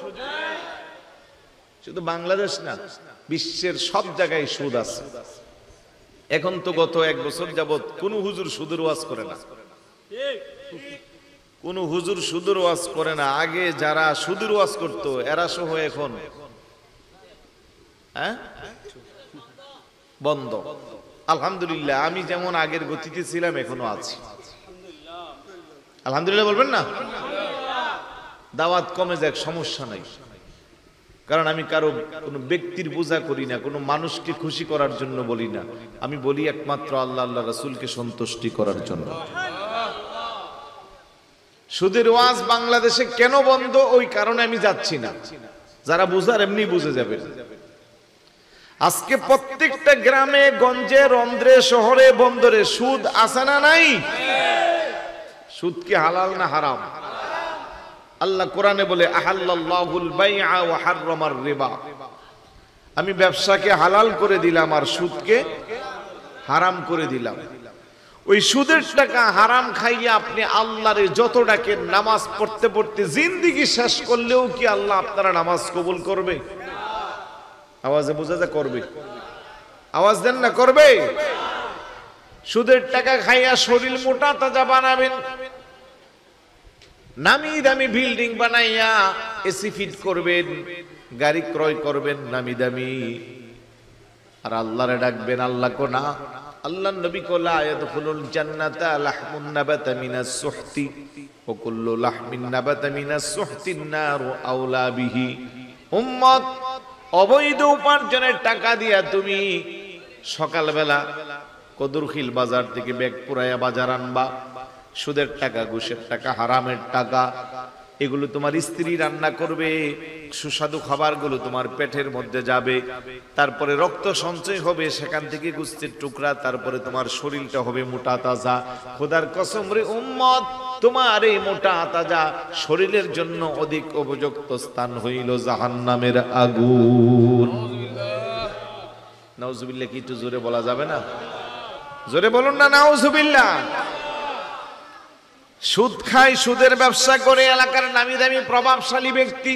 শুধু বাংলাদেশ না, বিশ্বের সব জায়গায় সুদ আছে। এখন তো গত 1 বছর যাবত কোন হুজুর সুদের ওয়াজ করে না, কোন হুজুর সুদের ওয়াজ করে না। আগে যারা সুদের ওয়াজ করতো এরা সহ এখন বন্ধ। আলহামদুলিল্লাহ, আমি যেমন আগের গতিতে ছিলাম এখনো আছি। আলহামদুলিল্লাহ বলবেন না? দাওয়াত কমে যাক, সমস্যা নাই। কারণ আমি কারো কোনো ব্যক্তির পূজা করি না, কোনো মানুষকে খুশি করার জন্য বলি না। আমি বলি একমাত্র আল্লাহ আল্লাহ রাসূলকে সন্তুষ্টি করার জন্য। সুদের ওয়াজ বাংলাদেশে কেন বন্ধ, ওই কারণে আমি যাচ্ছি না। যারা বুঝার এমনি বুঝে যাবে। আজকে প্রত্যেকটা গ্রামে গঞ্জে রন্ধ্রে শহরে বন্দরে সুদ আছে না নাই? সুদ কি হালাল না হারাম? আল্লাহ কোরআনে বলে, আহাল্লাল্লাহুল বাইআ ওয়া হাররামার রিবা। আমি ব্যবসাকে হালাল করে দিলাম আর সুদকে হারাম করে দিলাম। ওই সুদের টাকা হারাম খাইয়া আপনি আল্লাহরে যত ডাকেন, নামাজ পড়তে পড়তে জিন্দেগি শেষ করলেও কি আল্লাহ আপনারা নামাজ কবুল করবে? আওয়াজে বোঝা যায় করবে। আওয়াজ দেন না, করবে? সুদের টাকা খাইয়া শরীর মোটা তাজা বানাবেন, নামি দামি বিল্ডিং বানাইয়া এসি ফিট করবেন, গাড়ি ক্রয় করবেন নামি দামি, আর আল্লাহরে ডাকবেন আল্লাহ কো না। আল্লাহ নবী কো লা ইয়াদখুলুল জান্নাতা লাহমুন নাবাতা মিনাস সুহতি ওয়া কুল্লু লাহমিন নাবাতা মিনাস সুহতিন নারু আওলা বিহি। উম্মত, অবৈধ উপার্জনের টাকা দিয়া তুমি সকালবেলা কদরখিল বাজার থেকে ব্যাগ পুরাইয়া বাজার আনবা, সুদের টাকা, ঘুষের টাকা, হারামের টাকা, এগুলো তোমার স্ত্রী রান্না করবে, সুস্বাদু খাবারগুলো তোমার পেটের মধ্যে যাবে, তারপরে রক্ত সঞ্চয় হবে, সেখান থেকে গোশতের টুকরা, তারপরে তোমার শরীরটা হবে মোটা তাজা। খোদার কসম রে উম্মত, তোমার এই মোটা তাজা শরীরের জন্য অধিক উপযুক্ত স্থান হইল জাহান্নামের আগুন। নাউজুবিল্লাহ, কি একটু জোরে বলা যাবে না? জোরে বলুন না নাউজুবিল্লাহ। সুদ খায়, সুদের ব্যবসা করে এলাকার নামি দামি প্রভাবশালী ব্যক্তি,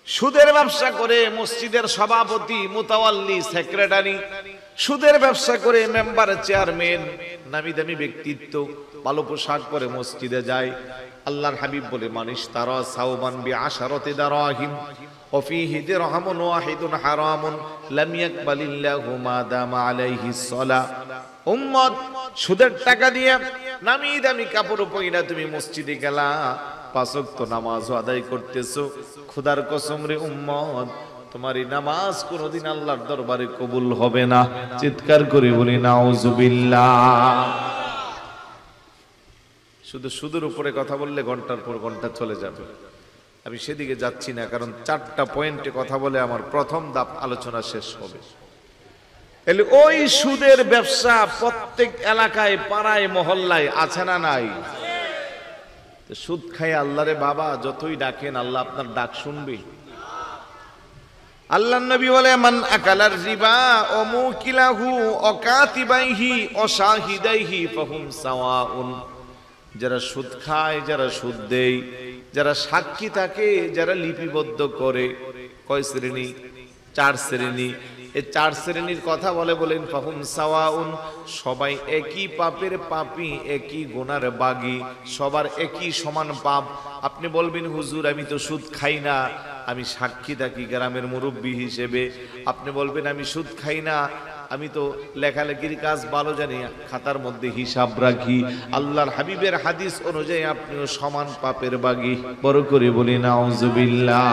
সুদের ব্যবসা করে মসজিদের সভাপতি, মুতাওয়াল্লি, সেক্রেটারি, সুদের ব্যবসা করে মেম্বার, চেয়ারম্যান, নামি দামি ব্যক্তিত্ব, ভালো পোশাক পরে মসজিদে যায়। আল্লাহর হাবিব বলে, মানিশ তারা সাওবান বিআশারাতি দারাহিম ওয়া ফীহি দিরহামুন ওয়াহিদুন হারামুন লাম ইয়াকবালিল্লাহু মা দামা আলাইহিস সালাহ। উম্মত, সুদের টাকা দিয়ে নামি দামি কাপড় পয়রা তুমি মসজিদে গেলা, 5 ওয়াক্ত নামাজ আদায় করতেছো, খোদার কসম রে উম্মত, তোমার এই নামাজ কোনোদিন আল্লাহর দরবারে কবুল হবে না। চিৎকার করে বলি নাউজুবিল্লাহ। শুধু সুদের উপরে কথা বললে ঘন্টার পর ঘন্টা চলে যাবে। আমি সেদিকে যাচ্ছি না, কারণ 4টা পয়েন্টে কথা বলে আমার প্রথম ধাপ আলোচনা শেষ হবে। তাহলে ওই সুদের ব্যবসা প্রত্যেক এলাকায়, পাড়ায়, মহল্লায় আছে না নাই? সুদ খায় আল্লাহরে বাবা যতই ডাকেন, আল্লাহ আপনার ডাক শুনবে। আল্লাহর নবী বলে, মান আকালার রিবা ও মুকিলাহু ও কাতিবাইহি ও শাহিদাইহি ফাহুম সাওয়াউন। যারা সুদ খায়, যারা সুদ দেয়, যারা সাক্ষী থাকে, যারা লিপিবদ্ধ করে, কয় শ্রেণী? 4 শ্রেণী। এই 4 শ্রেণীর কথা বলেন ফাহুম সাওয়াউন, সবাই একই পাপের পাপী, একই গুনার বাগী, সবার একই সমান পাপ। আপনি বলবেন হুজুর আমি তো সুদ খাই না, আমি সাক্ষী থাকি গ্রামের মুরব্বী হিসেবে। আপনি বলবেন আমি সুদ খাই না, আমি তো লেখালেখির কাজ ভালো জানি, খাতার মধ্যে হিসাব রাখি। আল্লাহর হাবিবের হাদিস অনুযায়ী আপনিও সমান পাপের বাগী। বড় করে বলি নাউজুবিল্লাহ।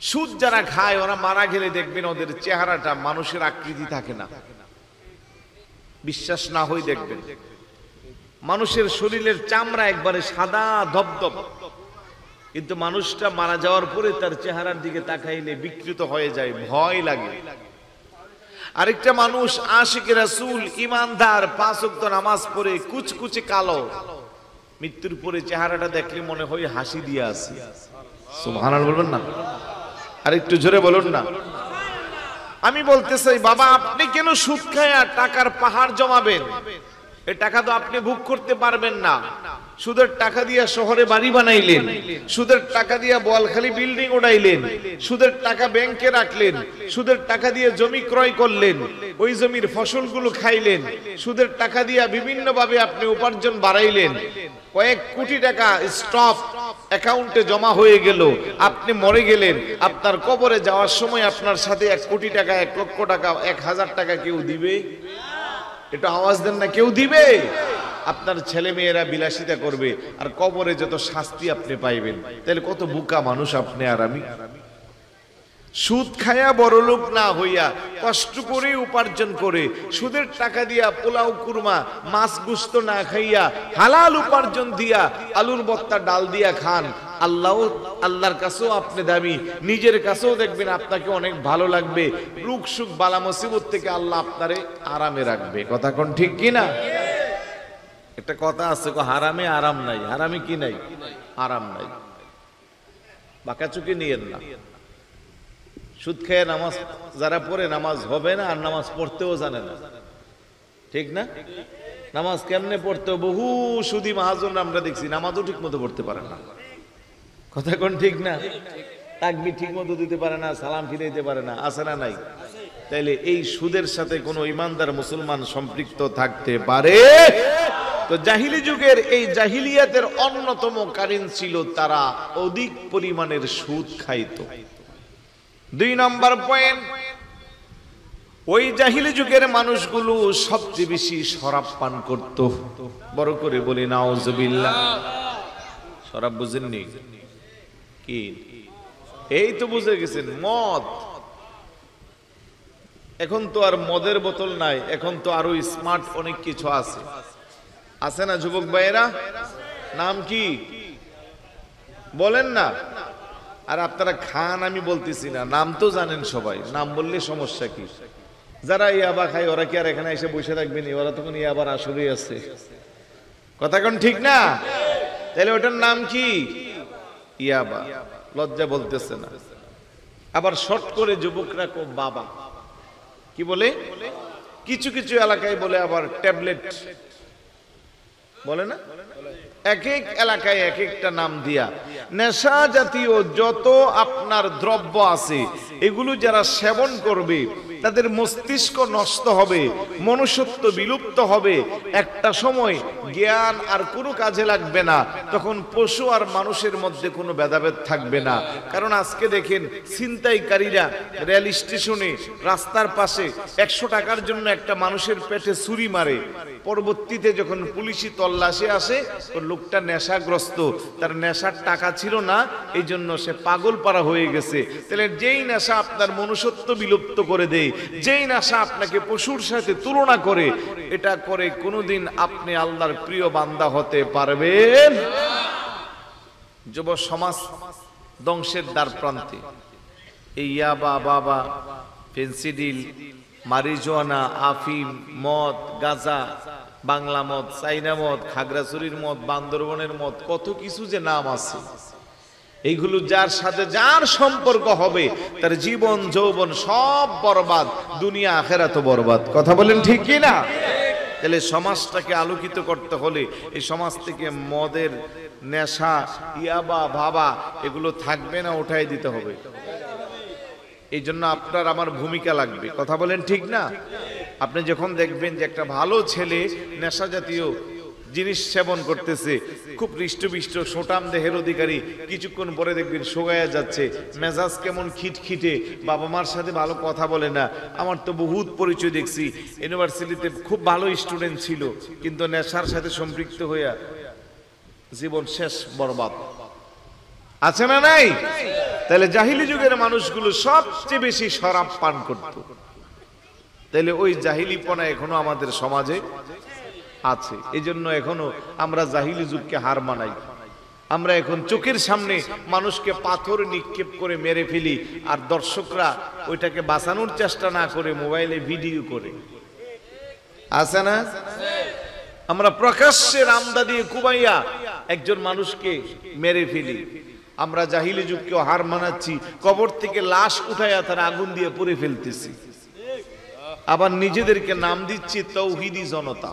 সুদ যারা খায় ওরা মারা গেলে দেখবেন ওদের চেহারাটা মানুষের আকৃতি থাকে না। বিশ্বাস না হয় দেখবেন মানুষের শরীরের চামড়া একবারে সাদা ধবধব, কিন্তু মানুষটা মারা যাওয়ার পরে তার চেহারার দিকে তাকাইলে বিকৃত হয়ে যায়, ভয় লাগে। আরেকটা মানুষ আশিকে রাসূল, ইমানদার, 5 ওয়াক্ত নামাজ পড়ে, কুচকুচে কালো, মৃত্যুর পরে চেহারাটা দেখলে মনে হয় হাসি দিয়ে আছে। সুবহানাল্লাহ বলবেন না? আর একটু জোরে বলুন না। আমি বলতে চাই বাবা, আপনি কেন সুদ খায়া টাকার পাহাড় জমাবেন? এই টাকা তো আপনি ভোগ করতে পারবেন না। সুদের টাকা দিয়া শহরে বাড়ি বানাইলেন, সুদের টাকা দিয়া বোয়ালখালী বিল্ডিং উড়াইলেন, সুদের টাকা ব্যাংকে রাখলেন, সুদের টাকা দিয়ে জমি ক্রয় করলেন, ওই জমির ফসলগুলো খাইলেন, সুদের টাকা দিয়া বিভিন্ন ভাবে আপনি উপার্জন বাড়াইলেন। কয়েক কোটি টাকা স্টক অ্যাকাউন্টে জমা হয়ে গেল, আপনি মরে গেলেন। আপনার কবরে যাওয়ার সময় আপনার সাথে 1 কোটি টাকা, 1 লক্ষ টাকা, 1000 টাকা কেউ দিবে? এটা আওয়াজ দেন না, কেউ দিবে? আপনার ছেলে মেয়েরা বিলাসিতা করবে, আর কবরে যত শাস্তি আপনি পাইবেন। তাহলে কত বোকা মানুষ আপনি আর আমি। সুদ খায়া বড়লোক না হইয়া কষ্ট করে উপার্জন করে, সুদের টাকা দিয়া পোলাও কুরমা মাছ গুস্ত না খাইয়া হালাল উপার্জন দিয়া আলুর বত্তা ডাল দিয়া খান। আল্লাহর কাছেও আপনি দামি, নিজের কাছেও দেখবেন আপনাকে অনেক ভালো লাগবে। রোগ সুখ বালা মুসিবত থেকে আল্লাহ আপনারে আরামে রাখবে। কথা কোন ঠিক কিনা? একটা কথা আছে, হারামে আরাম নাই। হারামে কি নাই? আরাম নাই। বাঁকাচুকি নিয়েন না। সুদ খেয়ে নামাজ যারা পড়ে, নামাজ হবে না, আর নামাজ পড়তেও জানে না। ঠিক না? নামাজ কেমনে পড়তে, বহু সুদী মাহাজন আমরা দেখছি নামাজও ঠিক মতো পড়তে পারে না। কথা কোন ঠিক না? তাকবীর ঠিক মতো দিতে পারে না, সালাম ফিরে দিতে পারে না। আছে না নাই? তাইলে এই সুদের সাথে কোন ইমানদার মুসলমান সম্পৃক্ত থাকতে পারে? তো জাহিলি যুগের এই জাহিলিয়াতের অন্যতম কারণ ছিল তারা অধিক পরিমাণের সুদ খাইতো। 2 নম্বর পয়েন্ট, ওই জাহিলি যুগের মানুষগুলো সবচেয়ে বেশি শরাব পান করত। বড় করে বলি নাউজুবিল্লাহ। শরাব বুঝেননি কি? এই তো বুঝে গেছেন, মদ। এখন তো আর মদের বোতল নাই, এখন তো আরো স্মার্ট অনেক কিছু আছে। আছে না যুবক ভাইয়েরা? নাম কি বলেন না? আর আপনারা খান আমি বলতেছি না, নাম তো জানেন সবাই। নাম বললে সমস্যা কি? যারা ইয়াবা খায় ওরা কি আর এখানে এসে বসে থাকবেন? ওরা তখন ইয়াবার আসরেই আছে। কথা কোন ঠিক না? তাহলে ওটার নাম কি? ইয়াবা। লজ্জা বলতেছে না। আবার শর্ট করে যুবকরা কো বাবা কি বলে, কিছু কিছু এলাকায় বলে আবার ট্যাবলেট বলে না? এক এক এলাকায় এক একটা নাম দিয়া নেশা জাতীয় যত আপনার দ্রব্য আছে, এগুলো যারা সেবন করবে তাদের মস্তিষ্ক নষ্ট হবে, মনুষ্যত্ব বিলুপ্ত হবে। একটা সময় জ্ঞান আর কোনো কাজে লাগবে না, তখন পশু আর মানুষের মধ্যে কোনো ভেদাভেদ থাকবে না। কারণ আজকে দেখেন ছিনতাইকারীরা রেল স্টেশনে, রাস্তার পাশে 100 টাকার জন্য একটা মানুষের পেটে ছুরি মারে। পরবর্তীতে যখন পুলিশি তল্লাশি আসে, লোকটা নেশাগ্রস্ত, তার নেশার টাকা ছিল না, এই জন্য সে পাগল পারা হয়ে গেছে। তাহলে যেই নেশা আপনার মনুষ্যত্ব বিলুপ্ত করে দেয়, যেই নেশা আপনাকে পশুর সাথে তুলনা করে, এটা করে কোনোদিন আপনি আল্লাহর প্রিয় বান্দা হতে পারবেন? যুব সমাজ ধ্বংসের দ্বার প্রান্তে। এই ইয়াবা, বাবা, ফেন্সিডিল, মারিজুয়ানা, আফিম, মদ, গাঁজা, বাংলা মদ, চাইনা মদ, খাগড়াছড়ির মদ, বান্দরবনের মদ, কত কিছু যে নাম আছে। এইগুলো যার সাথে যার সম্পর্ক হবে তার জীবন যৌবন সব বরবাদ, দুনিয়া আখেরাতও বরবাদ। কথা বলেন ঠিক কি না? তাহলে সমাজটাকে আলোকিত করতে হলে এই সমাজ থেকে মদের নেশা, ইয়াবা, ভাবা এগুলো থাকবে না, উঠাই দিতে হবে। এই জন্য আপনার আমার ভূমিকা লাগবে। কথা বলেন ঠিক না? আপনি যখন দেখবেন যে একটা ভালো ছেলে নেশা জাতীয় জিনিস সেবন করতেছে, খুব হৃষ্টপুষ্ট সোটাম দেহের অধিকারী, কিছুক্ষণ পরে দেখবেন শোগায়া যাচ্ছে, মেজাজ কেমন খিটখিটে, বাবা মার সাথে ভালো কথা বলে না। আমার তো বহুত পরিচয় দেখছি, ইউনিভার্সিটিতে খুব ভালো স্টুডেন্ট ছিল, কিন্তু নেশার সাথে সম্পৃক্ত হইয়া জীবন শেষ, বরবাদ। আছে না নাই? তাহলে জাহিলি যুগের মানুষগুলো সবচেয়ে বেশি শরাব পান করত। তাহলে ওই জাহিলিপনা এখনো আমাদের সমাজে আছে। এই জন্য এখনো আমরা জাহিলি যুগকে হার মানাই। আমরা এখন চোখের সামনে মানুষকে পাথর নিক্ষেপ করে মেরে ফেলি, আর দর্শকরা ওইটাকে বাঁচানোর চেষ্টা না করে মোবাইলে ভিডিও করে। আছে না? আমরা প্রকাশ্যে রামদা দিয়ে কুবাইয়া একজন মানুষকে মেরে ফেলি। আমরা জাহিলি যুগকেও হার মানাচ্ছি, কবর থেকে লাশ উঠাইয়া তারা আগুন দিয়ে পুড়ে ফেলতেছি। আবার নিজেদেরকে নাম দিচ্ছি তৌহিদি জনতা।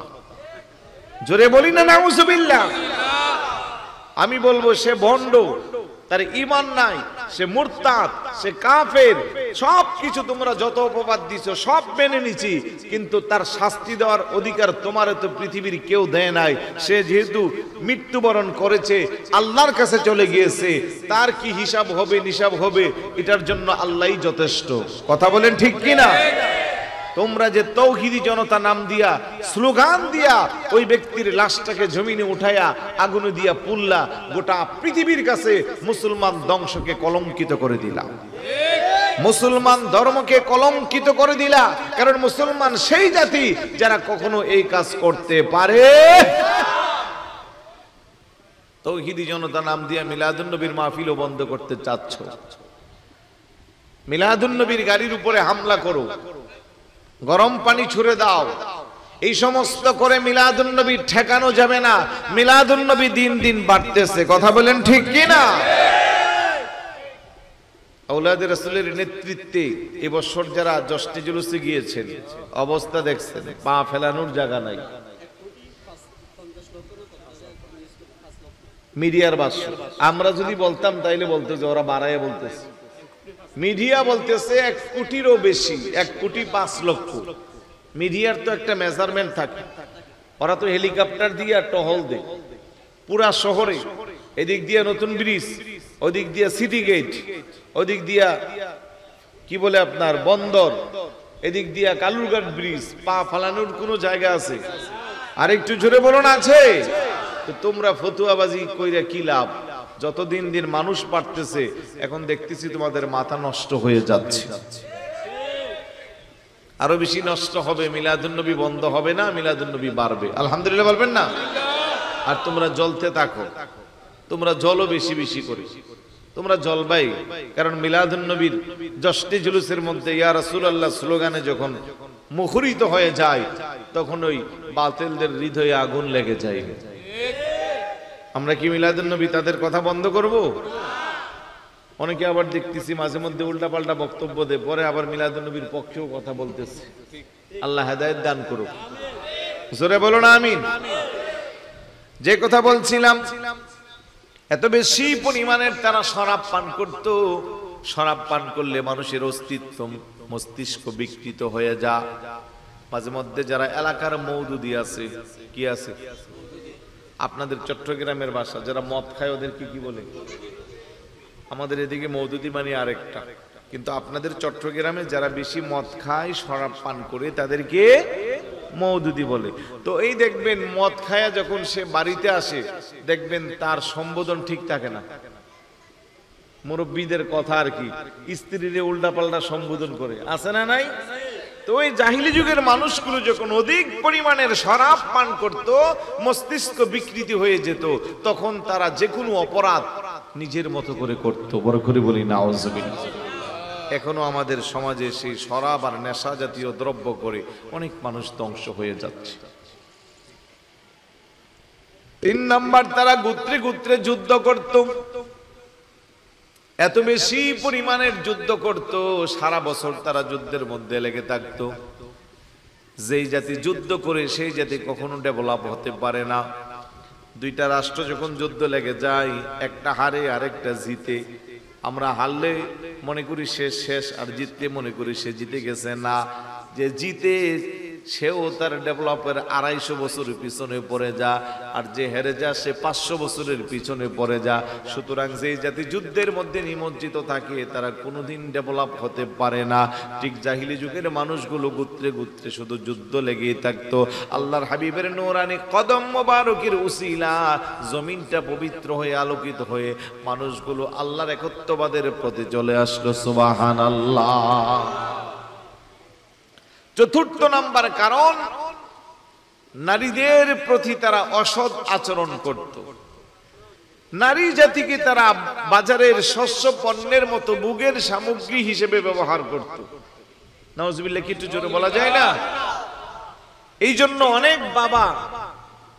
জোরে বলি না নাউজুবিল্লাহ। আমি বলবো সে ভণ্ড, তার ঈমান নাই, সে মুরতাদ, সে কাফের। সব কিছু তোমরা যত অপবাদ দিছো সব মেনে নিছি, কিন্তু তার শাস্তি দেওয়ার অধিকার তোমার তো পৃথিবীর কেউ দেয় নাই। সে যেহেতু মৃত্যুবরণ করেছে, আল্লাহর কাছে চলে গিয়েছে, তার কি হিসাব হবে নিসাব হবে এটার জন্য আল্লাহই যথেষ্ট। কথা বলেন ঠিক কি না? তোমরা যে তৌহিদি জনতা নাম দিয়া, স্লোগান দিয়া ওই ব্যক্তির লাশটাকে জমিনে উঠায়া আগুনে দিয়া পুল্লা, গোটা পৃথিবীর কাছে মুসলমান ধ্বংসকে কলঙ্কিত করে দিলা, মুসলমান ধর্মকে কলঙ্কিত করে দিলা। কারণ মুসলমান সেই জাতি যারা কখনো এই কাজ করতে পারে। তৌহিদি জনতা নাম দিয়া মিলাদুন নবীর মাহফিলও বন্ধ করতে চাচ্ছ। মিলাদুন নবীর গাড়ির উপরে হামলা করো, গরম পানি ছুড়ে দাও, এই সমস্ত করে মিলাদুন নবী ঠেকানো যাবে না। মিলাদুন নবী দিন দিন বাড়তেছে। কথা বলেন ঠিক কি না? আওলাদে রাসূলের নেতৃত্বে এবছর যারা জশ্নে জুলুসে গিয়েছেন, অবস্থা দেখছেন, পা ফেলানোর জায়গা নাই। মিডিয়ার ভাষ্য, আমরা যদি বলতাম তাইলে বলতো যে ওরা বাড়ায় বলতেছে। মিডিয়া বলতেছে 1 কোটিরও বেশি, 1,05,00,000। মিডিয়ার তো একটা মেজারমেন্ট থাকে, ওরা তো হেলিকপ্টার দিয়ে টহল দেয় পুরা শহরে। এদিক দিয়ে নতুন ব্রিজ, ওদিক দিয়ে সিটি গেট, ওদিক দিয়া কি বলে আপনার বন্দর, এদিক দিয়া কালুরঘাট ব্রিজ। পা ফালানোর কোনো জায়গা আছে? আরেকটু জোরে বলুন আছে? তো তোমরা ফতুয়াবাজি কইরা কি লাভ? যতদিন দিন মানুষ পারতেছে, এখন দেখতেছি তোমাদের মাথা নষ্ট হয়ে যাচ্ছে, আরো বেশি নষ্ট হবে। মিলাদুন নবী বন্ধ হবে না, মিলাদুন নবী বাড়বে। আলহামদুলিল্লাহ বলবেন না? আর তোমরা জ্বলতে থাকো, তোমরা জ্বলো বেশি বেশি করে, তোমরা জ্বলবাই। কারণ মিলাদুন নবীর জশ্নে জুলুসের মধ্যে ইয়া রাসূলুল্লাহ স্লোগানে যখন মুখরিত হয়ে যায়, তখন ওই বাতিলদের হৃদয়ে আগুন লেগে যায়। আমরা কি মিলাদুন নবী তাদের কথা বন্ধ করব? অনেকে আবার দেখতেছি মাঝে মধ্যে উল্টাপাল্টা বক্তব্য দেয়, পরে আবার মিলাদুন নবীর পক্ষেও কথা বলতেছে। আল্লাহ হেদায়েত দান করুক। জোরে বলো না আমিন। যে কথা বলছিলাম, এত বেশি পরিমাণের তারা শরাব পান করত। শরাব পান করলে মানুষের অস্তিত্ব, মস্তিষ্ক বিকৃত হয়ে যা। মাঝে মধ্যে যারা এলাকার মওদুদি আছে, কি আছে আপনাদের চট্টগ্রামের ভাষা, যারা মদ খায় ওদেরকে কি বলে? আমাদের এদিকে মওদুদি মানে আরেকটা, কিন্তু আপনাদের চট্টগ্রামে যারা বেশি মদ খায়, শরাব পান করে, তাদেরকে মওদুদি বলে। তো এই দেখবেন মদ খায়া যখন সে বাড়িতে আসে, দেখবেন তার সম্বোধন ঠিক থাকে না। মুরব্বীদের কথা আর কি, স্ত্রীরে উল্টাপাল্টা সম্বোধন করে, আছে না নাই? তো ওই জাহিলি যুগের মানুষগুলো যখন অধিক পরিমাণের শরাব পান করত, মস্তিষ্ক বিকৃতি হয়ে যেত, তখন তারা যে কোনো অপরাধ নিজের মতো করে করতো, বড় করে বলি নাউজুবিল্লাহ। এখনো আমাদের সমাজে সেই শরাব আর নেশা জাতীয় দ্রব্য করে অনেক মানুষ ধ্বংস হয়ে যাচ্ছে। 3 নাম্বার, তারা গোত্রে গোত্রে যুদ্ধ করত, এত বেশি পরিমাণের যুদ্ধ করত, সারা বছর তারা যুদ্ধের মধ্যে লেগে থাকতো। যেই জাতি যুদ্ধ করে সেই জাতি কখনো ডেভেলপ হতে পারে না। দুইটা রাষ্ট্র যখন যুদ্ধ লেগে যায়, একটা হারে আরেকটা জিতে। আমরা হারলে মনে করি সে শেষ, আর জিতলে মনে করি সে জিতে গেছে। না, যে জিতে সেও তার ডেভেলপের 250 বছরের পিছনে পড়ে যা, আর যে হেরে যা সে 500 বছরের পিছনে পড়ে যা। সুতরাং যে জাতি যুদ্ধের মধ্যে নিমজ্জিত থাকে তারা কোনোদিন ডেভেলপ হতে পারে না। ঠিক জাহিলি যুগের মানুষগুলো গোত্রে গোত্রে শুধু যুদ্ধ লেগেই থাকতো। আল্লাহর হাবিবের নূরানি কদম মোবারকের উসিলা জমিনটা পবিত্র হয়ে আলোকিত হয়ে মানুষগুলো আল্লাহর একত্ববাদের প্রতি চলে আসলো। সুবহানাল্লাহ। চতুর্থ নাম্বার কারণ, নারীদের প্রতি তারা অসৎ আচরণ করত। নারী জাতিকে তারা বাজারের শস্য পণ্যের মতো ভোগের সামগ্রী হিসেবে ব্যবহার করত। নাউজুবিল্লাহ, কি একটু জোরে বলা যায় না? এই জন্য অনেক বাবা,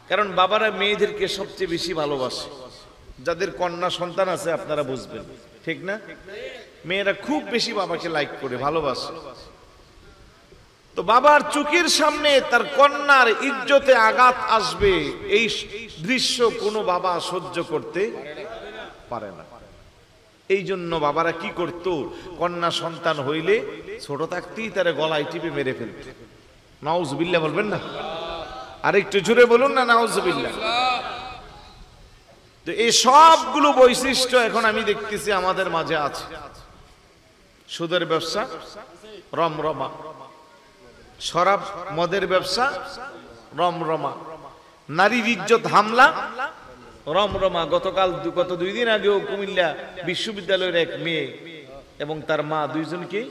কারণ বাবারা মেয়েদেরকে সবচেয়ে বেশি ভালোবাসে। যাদের কন্যা সন্তান আছে আপনারা বুঝবেন, ঠিক না? মেয়েরা খুব বেশি বাবাকে লাইক করে, ভালোবাসে। তো বাবার চোখের সামনে তার কন্যার ইজ্জতে আঘাত আসবে, এই দৃশ্য কোনো বাবা সহ্য করতে পারে না। এই জন্য বাবারা কি করত, কন্যা সন্তান হইলে ছোট থাকতেই তারা গলায় টিপে মেরে ফেলত। নাউজুবিল্লাহ বলবেন না? আরেকটু জোরে বলুন না নাউজুবিল্লাহ। তো এই সবগুলো বৈশিষ্ট্য এখন আমি দেখতেছি আমাদের মাঝে আছে। সুদের ব্যবসা রমরমা, শরাব মদের ব্যবসা রমরমা, নারীর ইজ্জত হামলা রমরমা। গত 2 দিন আগেও কুমিল্লা বিশ্ববিদ্যালয়ের এক মেয়ে এবং তার মা দুইজনকে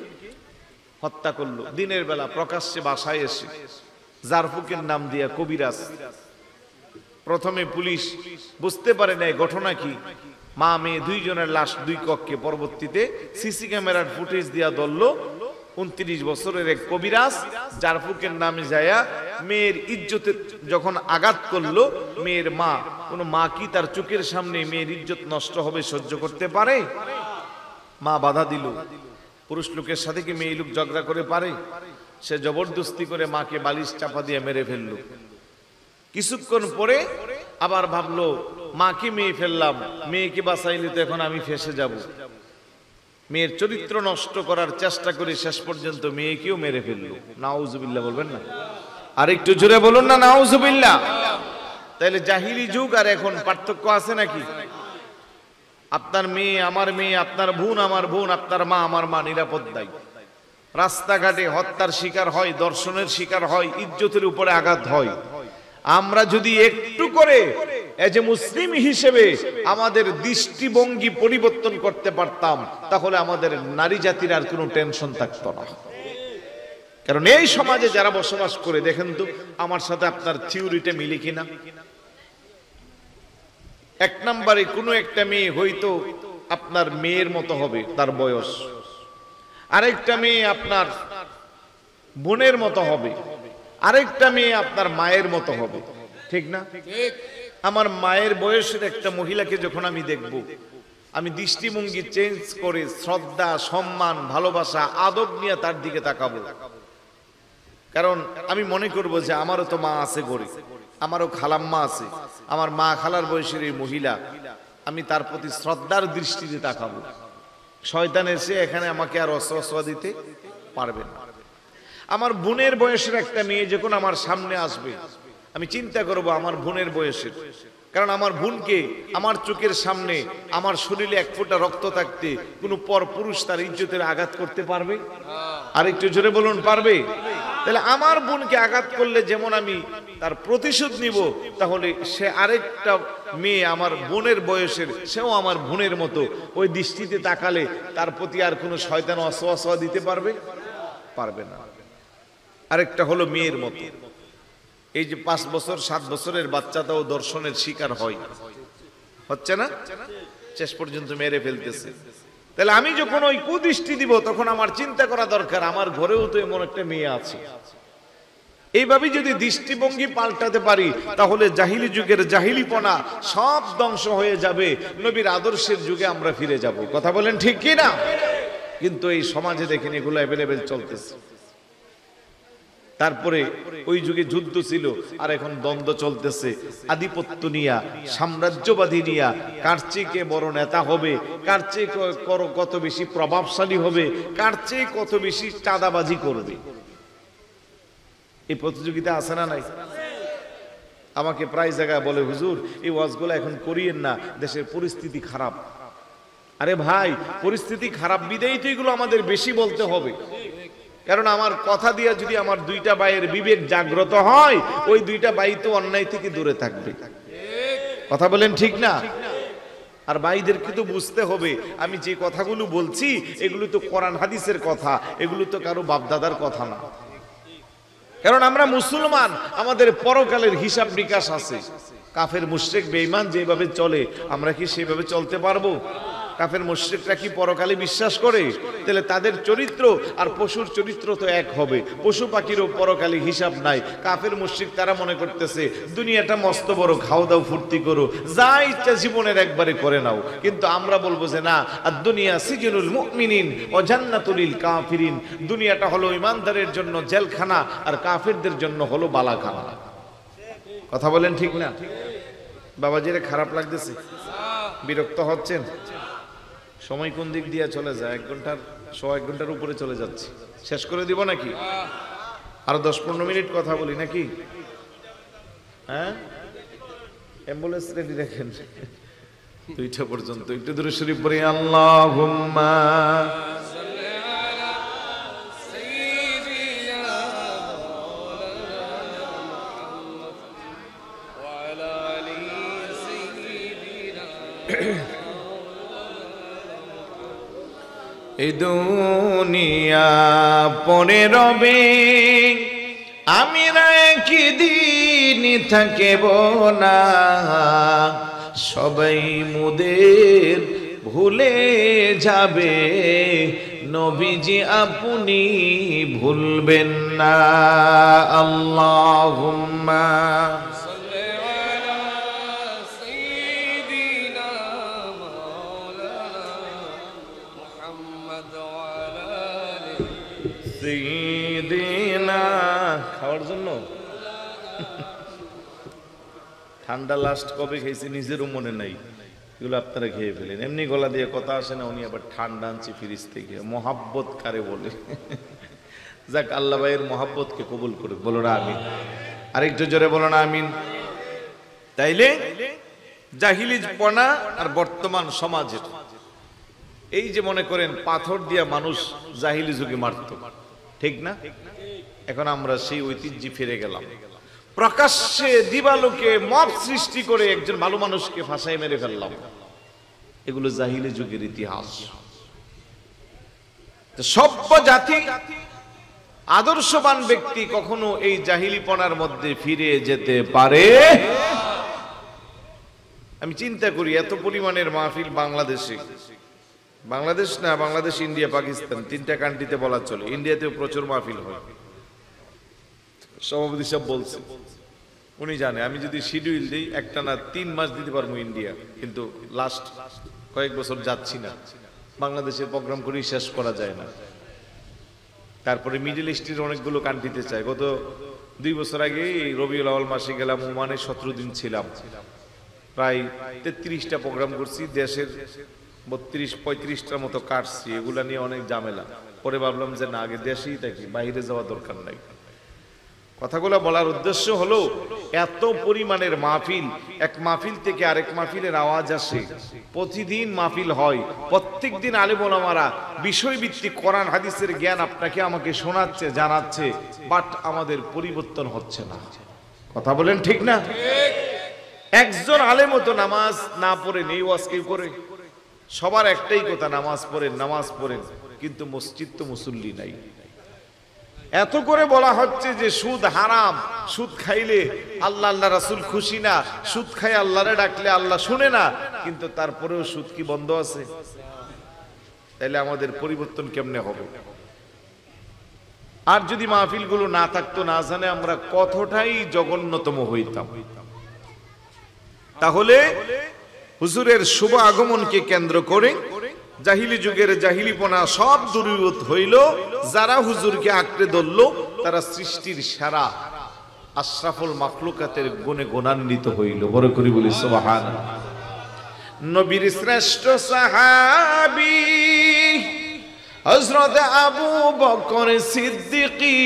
হত্যা করলো দিনের বেলা প্রকাশ্যে বাসায় এসে, জারফুকের নাম দিয়া কবিরাজ। প্রথমে পুলিশ বুঝতে পারে নাই ঘটনা কি, মা মেয়ে দুইজনের লাশ 2 কক্ষে। পরবর্তীতে সিসি ক্যামেরার ফুটেজ দিয়া ধরলো 29 বছরের এক কবিরাজ জারফুকের নামে যায়া মেয়ের ইজ্জতে যখন আঘাত করলো, মেয়ের মা, কোন মা কি তার চোখের সামনে মেয়ের ইজ্জত নষ্ট হবে সহ্য করতে পারে? মা বাধা দিল। পুরুষ লোকের সাথে কি মেয়ে লোক ঝগড়া করে পারে? সে জবরদস্তি করে মাকে বালিশ চাপা দিয়ে মেরে ফেললো। কিছুক্ষণ পরে আবার ভাবলো মাকে মেয়ে ফেললাম, মেয়েকে বাঁচাইলে তো এখন আমি ফেঁসে যাব। মেয়ের চরিত্র নষ্ট করার চেষ্টা করে শেষ পর্যন্ত মেয়েকেও মেরে ফেললো। নাউজুবিল্লাহ বলবেন না? আরেকটু জোরে বলুন না নাউজুবিল্লাহ। তাইলে জাহিলি যুগ আর এখন পার্থক্য আছে নাকি? আপনার মেয়ে আমার মেয়ে, আপনার বোন আমার বোন, আপনার মা আমার মা নিরাপদ নাই। রাস্তাঘাটে হত্যার শিকার হয়, দর্শনের শিকার হয়, ইজ্জতের উপরে আঘাত হয়। আমরা যদি একটু করে এজ এ মুসলিম হিসেবে আমাদের দৃষ্টিভঙ্গি পরিবর্তন করতে পারতাম, তাহলে আমাদের নারী জাতির আর কোনো টেনশন থাকতো না। কারণ এই সমাজে যারা বসবাস করে, দেখেন তো আমার সাথে আপনার থিওরিটা মিলে কিনা। 1 নম্বরে কোনো একটা মেয়ে হয়তো আপনার মেয়ের মতো হবে, তার বয়স। আরেকটা মেয়ে আপনার বোনের মতো হবে, আরেকটা মেয়ে আপনার মায়ের মতো হবে, ঠিক না? আমার মায়ের বয়সের একটা মহিলাকে যখন আমি দেখব, আমি দৃষ্টিভঙ্গি চেঞ্জ করে শ্রদ্ধা, সম্মান, ভালোবাসা, আদব নিয়ে তার দিকে তাকাবো। কারণ আমি মনে করব যে আমারও তো মা আছে গড়ে, আমারও খালাম্মা আছে, আমার মা খালার বয়সের এই মহিলা, আমি তার প্রতি শ্রদ্ধার দৃষ্টিতে তাকাবো। শয়তান এসে এখানে আমাকে আর অস্ত্র দিতে পারবে না। আমার বোনের বয়সের একটা মেয়ে যখন আমার সামনে আসবে, আমি চিন্তা করব আমার বোনের বয়সের, কারণ আমার বোনকে আমার চোখের সামনে আমার শরীরে 1 ফোঁটা রক্ত থাকতে কোনো পর পুরুষ তার ইজ্জতের আঘাত করতে পারবে? আর একটু জোরে বলুন, পারবে? তাহলে আমার বোনকে আঘাত করলে যেমন আমি তার প্রতিশোধ নিব, তাহলে সে আরেকটা মেয়ে আমার বোনের বয়সের, সেও আমার বোনের মতো ওই দৃষ্টিতে তাকালে তার প্রতি আর কোনো শয়তান ওয়াসওয়াসা দিতে পারবে? পারবে না। আরেকটা হলো মেয়ের মতো। এই যে 5 বছর 7 বছরের বাচ্চাটাও দর্শনের শিকার হয়, হচ্ছে না? শেষ পর্যন্ত মেরে ফেলতেছে। তাহলে আমি যখন ওই কুদৃষ্টি দিব তখন আমার চিন্তা করা দরকার আমার ঘরেও তো এমন একটা মেয়ে আছে। এইভাবে যদি দৃষ্টিভঙ্গি পাল্টাতে পারি তাহলে জাহিলি যুগের জাহিলিপনা সব ধ্বংস হয়ে যাবে, নবীর আদর্শের যুগে আমরা ফিরে যাব। কথা বলেন ঠিক কি না? কিন্তু এই সমাজে দেখেন এগুলো অ্যাভেলেবেল চলতেছে। তারপরে ওই যুগে যুদ্ধ ছিল, আর এখন দ্বন্দ্ব চলতেছে আধিপত্য নিয়া, সাম্রাজ্যবাদী নিয়া, কার চেয়ে কে বড় নেতা হবে, কার চেয়ে কত বেশি প্রভাবশালী হবে, কার চেয়ে কত বেশি চাঁদাবাজি করবে। এই প্রতিযোগিতা আছে না নাই? আমাকে প্রায় জায়গায় বলে, হুজুর এই ওয়াজগুলো এখন করিয়েন না, দেশের পরিস্থিতি খারাপ। আরে ভাই, পরিস্থিতি খারাপ বিদেই তো এগুলো আমাদের বেশি বলতে হবে। কারণ আমার কথা দিয়ে যদি আমার দুইটা ভাইয়ের বিবেক জাগ্রত হয়, ওই দুইটা ভাই তো অন্যায় থেকে দূরে থাকবে। কথা বলেন ঠিক না? আর ভাইদেরকে তো বুঝতে হবে আমি যে কথাগুলো বলছি এগুলো তো কোরআন হাদিসের কথা, এগুলো তো কারো বাপদাদার কথা না। কারণ আমরা মুসলমান, আমাদের পরকালের হিসাব নিকাশ আছে। কাফের মুশরিক বেঈমান যেভাবে চলে আমরা কি সেভাবে চলতে পারবো? কাফের মুশরিকরা কি পরকালে বিশ্বাস করে? তাহলে তাদের চরিত্র আর পশুর চরিত্র তো এক হবে। পশু পাখিরও পরকালে হিসাব নাই। কাফের মুশরিক তারা মনে করতেছে দুনিয়াটা মস্ত বড়, খাও দাও ফুর্তি করো, যা ইচ্ছা জীবনের একবারে করে নাও। কিন্তু আমরা বলবো যে না, আর দুনিয়া সিজনুল মুমিনিন ওয়া জান্নাতুল লিল কাফিরিন। দুনিয়াটা হলো ঈমানদারের জন্য জেলখানা, আর কাফিরদের জন্য হলো বালাখানা। কথা বলেন ঠিক না? বাবাজিরে খারাপ লাগতেছে? বিরক্ত হচ্ছেন? সময় কোন দিক দিয়ে চলে যায়, 1 ঘন্টার উপরে চলে যাচ্ছে। শেষ করে দিব নাকি? আরো 10-15 মিনিট কথা বলি নাকি? হ্যাঁ, অ্যাম্বুলেন্স রেডি রাখেন 2টা পর্যন্ত। একটু দূরে শরীফ পড়ি, আল্লাহুম্মা এই দুনিয়া পরে রবে, আমিরা একদিন থাকিব না, সবাই মোদের ভুলে যাবে, নবীজি আপনি ভুলবেন না। আল্লাহুম্মা খাওয়ার জন্য ঠান্ডা লাস্ট কবে খেয়েছি নিজেরও মনে নাই, এগুলো আপনারা খেয়ে ফেলেন। এমনি গলা দিয়ে কথা আসে না, উনি আবার ঠান্ডা আনছি ফ্রিজ থেকে। মহাব্বত কারে বলে? যাক, আল্লাহ ভাইয়ের মহাব্বতকে কবুল করুক, বলো না আমিন। আরেকটু জোরে বলো না আমিন। তাইলে জাহিলিপনা আর বর্তমান সমাজের এই যে মনে করেন পাথর দিয়া মানুষ জাহিলি যুগে মারত, ঠিক না? এখন আমরা সেই ঐতিহ্যে ফিরে গেলাম। প্রকাশ্যে দিবালোকে মব সৃষ্টি করে একজন ভালো মানুষকে ফাঁসায় মেরে ফেললাম। এগুলো জাহিলি যুগের ইতিহাস। সভ্য জাতি, আদর্শবান ব্যক্তি কখনো এই জাহিলিপনার মধ্যে ফিরে যেতে পারে? আমি চিন্তা করি এত পরিমাণের মাহফিল বাংলাদেশে, বাংলাদেশ না, বাংলাদেশ, ইন্ডিয়া, পাকিস্তান, 3টা কান্ট্রিতে বলা চলে। ইন্ডিয়াতেও প্রচুর মাহফিল হয়। সভাপতি সাহেব বলছে, উনি জানে আমি যদি শিডিউল দিই একটা না 3 মাস দিতে পারবো ইন্ডিয়া, কিন্তু লাস্ট কয়েক বছর যাচ্ছি না। বাংলাদেশের প্রোগ্রাম করেই শেষ করা যায় না। তারপরে মিডল ইস্টের অনেকগুলো কান্ট্রিতে চাই। গত 2 বছর আগে রবিউল আউয়াল মাসে গেলাম, ওমানে 17 দিন ছিলাম, প্রায় 33টা প্রোগ্রাম করছি। দেশের 32-35টার মতো কাটছি। এগুলা নিয়ে অনেক ঝামেলা। পরে ভাবলাম যে না, আগে দেশেই থাকি, বাইরে যাওয়া দরকার নাই। কথাগুলো বলার উদ্দেশ্য হলো এত পরিমাণের মাহফিল, এক মাহফিল থেকে আরেক মাহফিলের আওয়াজ আসে, প্রতিদিন মাহফিল হয়, প্রত্যেক দিন আলেম ওলামারা বিষয়ভিত্তিক কোরআন হাদিসের জ্ঞান আপনাকে আমাকে শোনাচ্ছে, জানাচ্ছে, বাট আমাদের পরিবর্তন হচ্ছে না। কথা বলেন ঠিক না? একজন আলেমও তো নামাজ না পড়ে নেই, ওয়াজ কেউ করে? সবার একটাই কথা, নামাজ পড়েন, নামাজ পড়েন, কিন্তু মসজিদ তো মুসল্লি নাই। এত করে বলা হচ্ছে যে সুদ হারাম, সুদ খাইলে আল্লাহ আল্লাহ রাসূল খুশি না, সুদ খাই আল্লাহরে ডাকলে আল্লাহ শুনে না, কিন্তু তারপরেও সুদ কি বন্ধ আছে? তাহলে আমাদের পরিবর্তন কেমনে হবে? আর যদি মাহফিলগুলো না থাকতো, না জানে আমরা কতটাই জঘন্যতম হইতাম। তাহলে হুজুরের শুভ আগমনকে কেন্দ্র করে জাহিলি যুগের জাহিলিপনা সব দূরীভূত হইল। যারা হুজুরকে আঁকড়ে ধরল তারা সৃষ্টির সেরা আশরাফুল মাখলুকাতের গুণে গুণান্বিত হইল। বড় করে বলি সুবহানাল্লাহ। নবীর শ্রেষ্ঠ সাহাবী হযরত আবু বকর সিদ্দিকী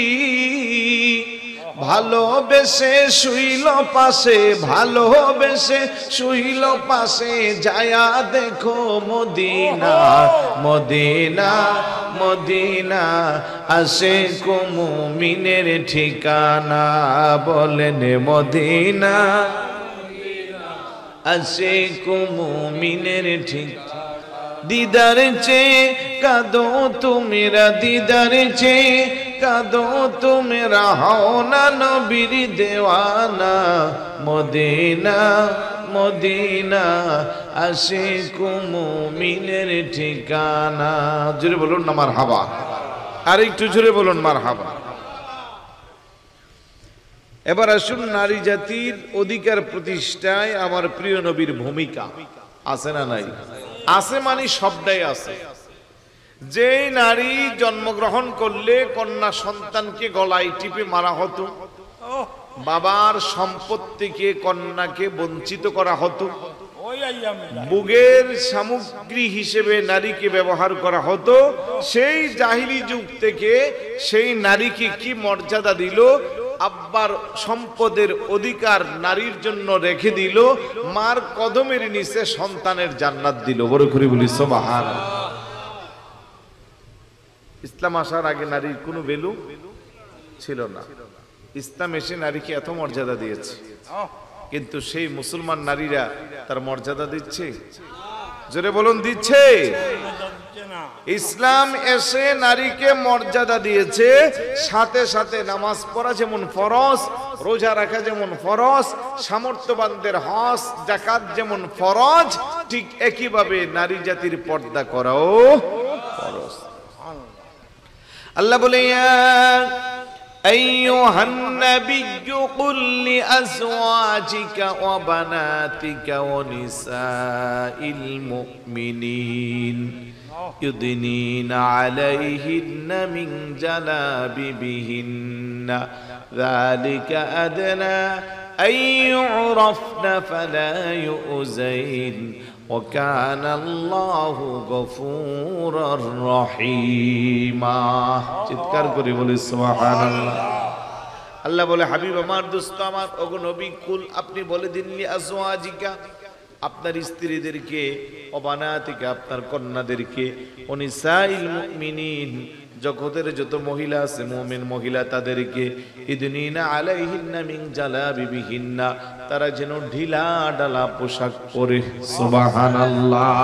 ভালোবেসে শুইল পাশে, ভালোবেসে শুইল পাশে, যায়া দেখো মদিনা মদিনা মদিনা, আশিক মুমিনের ঠিকানা। বলেন মদিনা আশিক মুমিনের ঠিকানা। দিদার চেয়ে কাঁদো তুমিরা, দিদার চেয়ে কাঁদো তুমিরা, হও না নবীর দেওয়ানা। মদিনা মদিনা আশিক মুমিনের ঠিকানা। জোরে বলুন না মারহাবা। আর একটু জোরে বলুন মারহাবা। এবার আসুন নারী জাতির অধিকার প্রতিষ্ঠায় আমার প্রিয় নবীর ভূমিকা আছে না নাই? আছে মানে সবটাই আছে। যে নারী জন্মগ্রহণ করলে কন্যা সন্তানকে গলায় টিপে মারা হতো, বাবার সম্পত্তিকে কন্যাকে বঞ্চিত করা হতো, ভোগের সামগ্রী হিসেবে নারীকে ব্যবহার করা হতো, সেই জাহিলি যুগ থেকে সেই নারীকে কি মর্যাদা দিল, আব্বার সম্পদের অধিকার নারীর জন্য রেখে দিল, মার কদমের নিচে সন্তানের জান্নাত দিল। বড় করে বলি সুবহানাল্লাহ। ইসলাম আসার আগে নারীর কোনো ভ্যালু ছিল না। ইসলাম এসে নারীকে এত মর্যাদা দিয়েছে, কিন্তু সেই মুসলমান নারীরা তার মর্যাদা দিচ্ছে? জোরে বলুন, দিচ্ছে? ইসলাম এসে নারীকে মর্যাদা দিয়েছে, সাথে সাথে নামাজ পড়া যেমন ফরজ, রোজা রাখা যেমন ফরজ, সামর্থ্যবানদের হজ যাকাত যেমন ফরজ, ঠিক একইভাবে নারী জাতির পর্দা করাও ফরজ। আল্লাহ বলে أيها النبي قل لأزواجك وبناتك ونساء المؤمنين يدنين عليهن من جلابيبهن ذلك أدنى أن يعرفن فلا يؤذين وكان الله غفورا رحيما। চিৎকার করে বলি সুবহানাল্লাহ। আল্লাহ বলে, হাবিব আমার, দোস্ত আমার, ওগো নবী, কুল আপনি বলে দিন, লি আজওয়াজিকা আপনার স্ত্রীদেরকে, ও বানাতিকা আপনার কন্যাদেরকে, ও নিসাইল মুমিনিন জগতের যত মহিলা আছে মুমিন মহিলা তাদেরকে, ইদনিনা আলাইহিন্না মিন জালাবিবিহিন্না তারা যেন ঢিলা ঢালা পোশাক পরে। সুবহানাল্লাহ।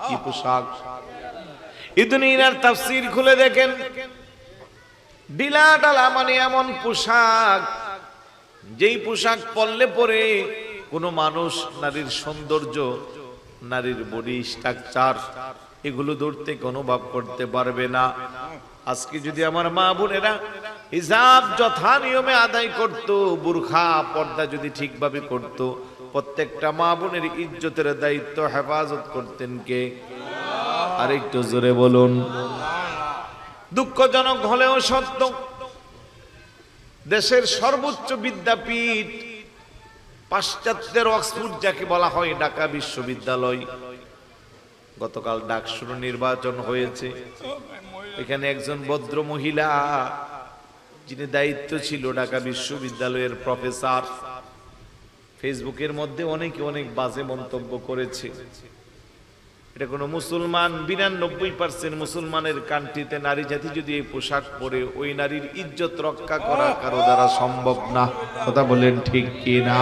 কি পোশাক? ইদনিনার তাফসীর খুলে দেখেন। ঢিলা ঢালা মানে এমন পোশাক যেই পোশাক পরলে পরে কোনো মানুষ নারীর সৌন্দর্য, নারীর বডি স্ট্রাকচার এগুলো দূর থেকে অনুভব করতে পারবে না। আজকে যদি আমার মা বোনেরা হিজাব যথা নিয়মে আদায় করত, বুরখা পর্দা যদি ঠিকভাবে করত, প্রত্যেকটা মা বোনের ইজ্জতের দায়িত্ব হেফাজত করতেন কে? আরেকটু জোরে বলুন। দুঃখজনক হলেও সত্য, দেশের সর্বোচ্চ বিদ্যাপীঠ পাশ্চাত্যের অক্সফোর্ড যাকে বলা হয়, ঢাকা বিশ্ববিদ্যালয়, গতকাল ডাকসুর নির্বাচন হয়েছে। এখানে একজন ভদ্র মহিলা যিনি দায়িত্ব ছিল ঢাকা বিশ্ববিদ্যালয়ের প্রফেসর, ফেসবুকের মধ্যে অনেকে অনেক বাজে মন্তব্য করেছে। এটা কোনো মুসলমান, 92% মুসলমানের কান্ট্রিতে নারী জাতি যদি এই পোশাক পরে, ওই নারীর ইজ্জত রক্ষা করা কারো দ্বারা সম্ভব না। কথা বলেন ঠিক কি না?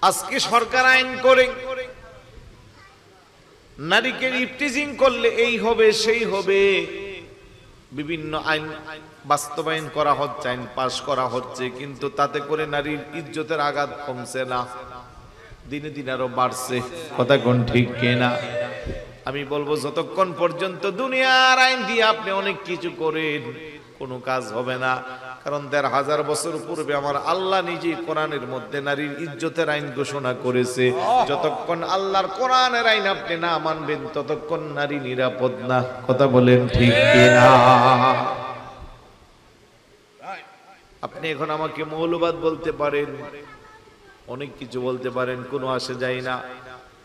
আজকে সরকার আইন করে নারীকে ইফটিজিং করলে এই হবে সেই হবে, বিভিন্ন আইন বাস্তবায়ন করা হচ্ছে, আইন পাশ করা হচ্ছে, কিন্তু তাতে করে নারীর ইজ্জতের আঘাত কমছে না। দিনে দিন আরো বাড়ছে। কথা কোন ঠিক কিনা? আমি বলবো যতক্ষণ পর্যন্ত দুনিয়ার আইন দিয়ে আপনি অনেক কিছু করেন, কোনো কাজ হবে না। কারণ ১৫০০ বছর পূর্বে আমার আল্লাহ নিজে কোরআনের মধ্যে নারীর ইজ্জতের আইন ঘোষণা করেছে। যতক্ষণ আল্লাহর কোরআনের আইন আপনি না মানবেন ততক্ষণ নারী নিরাপদ না। কথা বলেন ঠিক কিনা? আপনি এখন আমাকে মৌলবাদ বলতে পারেন, অনেক কিছু বলতে পারেন, কোনো আসে যায় না।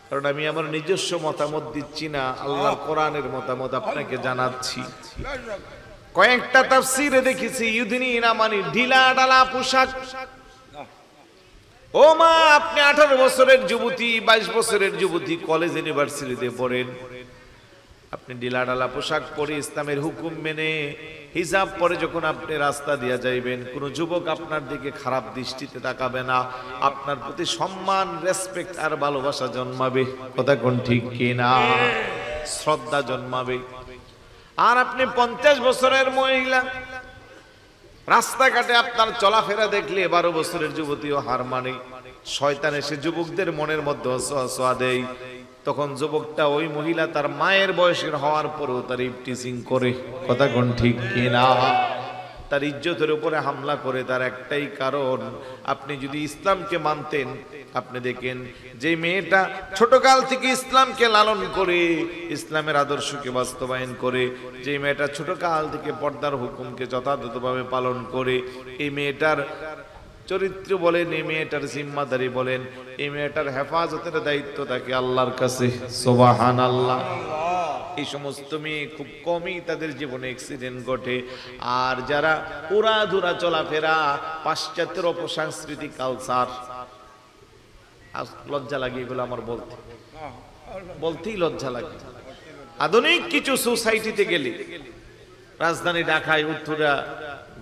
কারণ আমি আমার নিজস্ব মতামত দিচ্ছি না, আল্লাহর কোরআনের মতামত আপনাকে জানাচ্ছি। কয়েকটা তাফসীরে দেখেছি ইউদিনিনা মানে ঢিলা ঢালা পোশাক। ও মা, আপনি 18 বছরের যুবতী, 22 বছরের যুবতী, কলেজ ইউনিভার্সিটিতে পড়েন, আপনি ঢিলা ঢালা পোশাক পরে ইসলামের হুকুম মেনে হিজাব পরে যখন আপনি রাস্তা দিয়ে যাইবেন, কোন যুবক আপনার দিকে খারাপ দৃষ্টিতে তাকাবে না, আপনার প্রতি সম্মান, রেসপেক্ট আর ভালোবাসা জন্মাবে। কথা কোন ঠিক কিনা? শ্রদ্ধা জন্মাবে। আর আপনি 50 বছরের মহিলা, রাস্তাঘাটে আপনার চলাফেরা দেখলে 12 বছরের যুবতীও হার মানে। শয়তান এসে যুবকদের মনের মধ্যে ওয়াসওয়াসা দেয়, তখন যুবকটা ওই মহিলা তার মায়ের বয়সের হওয়ার পরেও তার ইফটিজিং করে। কথা কোন ঠিক কিনা? তার ইজ্জতের উপরে হামলা করে। তার একটাই কারণ, আপনি যদি ইসলামকে মানতেন, আপনি দেখেন যে মেয়েটা ছোটকাল থেকে ইসলামকে লালন করে, ইসলামের আদর্শকে বাস্তবায়ন করে, যে মেয়েটা ছোটকাল থেকে পর্দার হুকুমকে যথাযথভাবে পালন করে, এই মেয়েটার চরিত্র বলেন, এই মেয়েটার জিম্মাদারি বলেন, এই মেয়েটার হেফাজতের দায়িত্ব থাকে আল্লাহর কাছে। সুবহানাল্লাহ। এই সমস্ত মেয়ে খুব কমই তাদের জীবনে অ্যাক্সিডেন্ট ঘটে। আর যারা উড়াধুরা চলাফেরা, পাশ্চাত্যের অপসাংস্কৃতিক কালচার, লজ্জা লাগে এগুলো আমার বলতেই লজ্জা লাগে। আধুনিক কিছু সোসাইটিতে গেলে, রাজধানী ঢাকায় উত্তরা,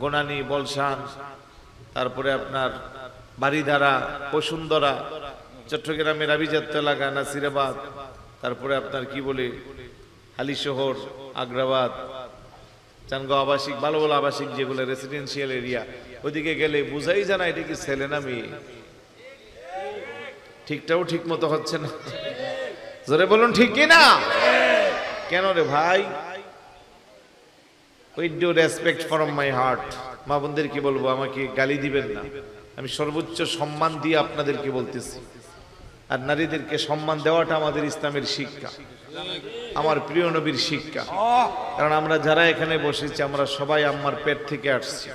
গোনানি, বলশান, তারপরে আপনার বাড়িধারা, বসুন্ধরা, চট্টগ্রামের আভিজাত্য এলাকা, নাসিরাবাদ, তারপরে আপনার কি বলে হালিশহর, আগ্রাবাদ, চানগাঁও আবাসিক, ভালো ভালো আবাসিক যেগুলো রেসিডেন্সিয়াল এরিয়া, ওইদিকে গেলে বুঝাই জানা এটা কি ছেলে না মেয়ে। ঠিকটাও ঠিক মতো হচ্ছে না। জোরে বলুন ঠিক কি না? কেন রে ভাই? With due respect from my heart, মা বোনদের কি বলবো, আমাকে গালি দিবেন না, আমি সর্বোচ্চ সম্মান দিয়ে আপনাদেরকে বলতেছি। আর নারীদেরকে সম্মান দেওয়াটা আমাদের ইসলামের শিক্ষা, আমার প্রিয় নবীর শিক্ষা। কারণ আমরা যারা এখানে বসেছি, আমরা সবাই আম্মার পেট থেকে আসছি।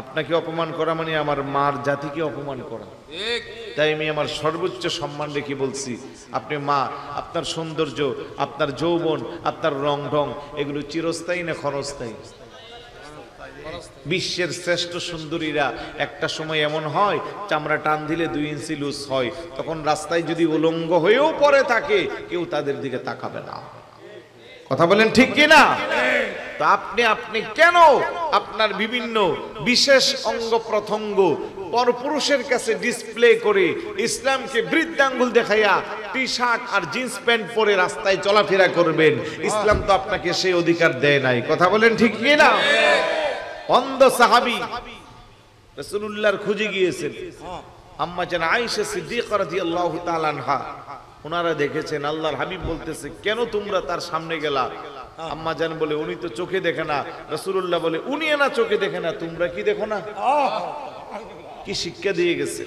আপনাকে অপমান করা মানে আমার মার জাতিকে অপমান করা। তাই আমি আমার সর্বোচ্চ সম্মান রেখে বলছি, আপনি মা, আপনার সৌন্দর্য, আপনার যৌবন, আপনার রং ঢং, এগুলো চিরস্থায়ী না ক্ষণস্থায়ী? বিশ্বের শ্রেষ্ঠ সুন্দরীরা একটা সময় এমন হয়, চামড়া টান দিলে 2 ইঞ্চি লুজ হয়, তখন রাস্তায় যদি উলঙ্গ হয়েও পড়ে থাকে, কেউ তাদের দিকে তাকাবে না। কথা বলেন ঠিক কি না? তো আপনি কেন আপনার বিভিন্ন বিশেষ অঙ্গ প্রত্যঙ্গ পরপুরুষের কাছে ডিসপ্লে করে ইসলামকে বৃদ্ধাঙ্গুল দেখাইয়া টি শার্ট আর জিন্স প্যান্ট পরে রাস্তায় চলাফেরা করবেন? ইসলাম তো আপনাকে সেই অধিকার দেয় নাই। কথা বলেন ঠিক কি না? অন্ধ সাহাবী রাসূলুল্লাহর খুঁজে গিয়েছেন, আম্মা জান আয়েশা সিদ্দিকা রাদিয়াল্লাহু তাআলা আনহা, ওনারা দেখেছেন আল্লাহর হাবিব বলতেছে, কেন তোমরা তার সামনে গেলা? আম্মা জান বলে, উনি তো চোখে দেখে না। রাসূলুল্লাহ বলে, উনি না চোখে দেখে না, তোমরা কি দেখো না? কি শিক্ষা দিয়ে গেছে,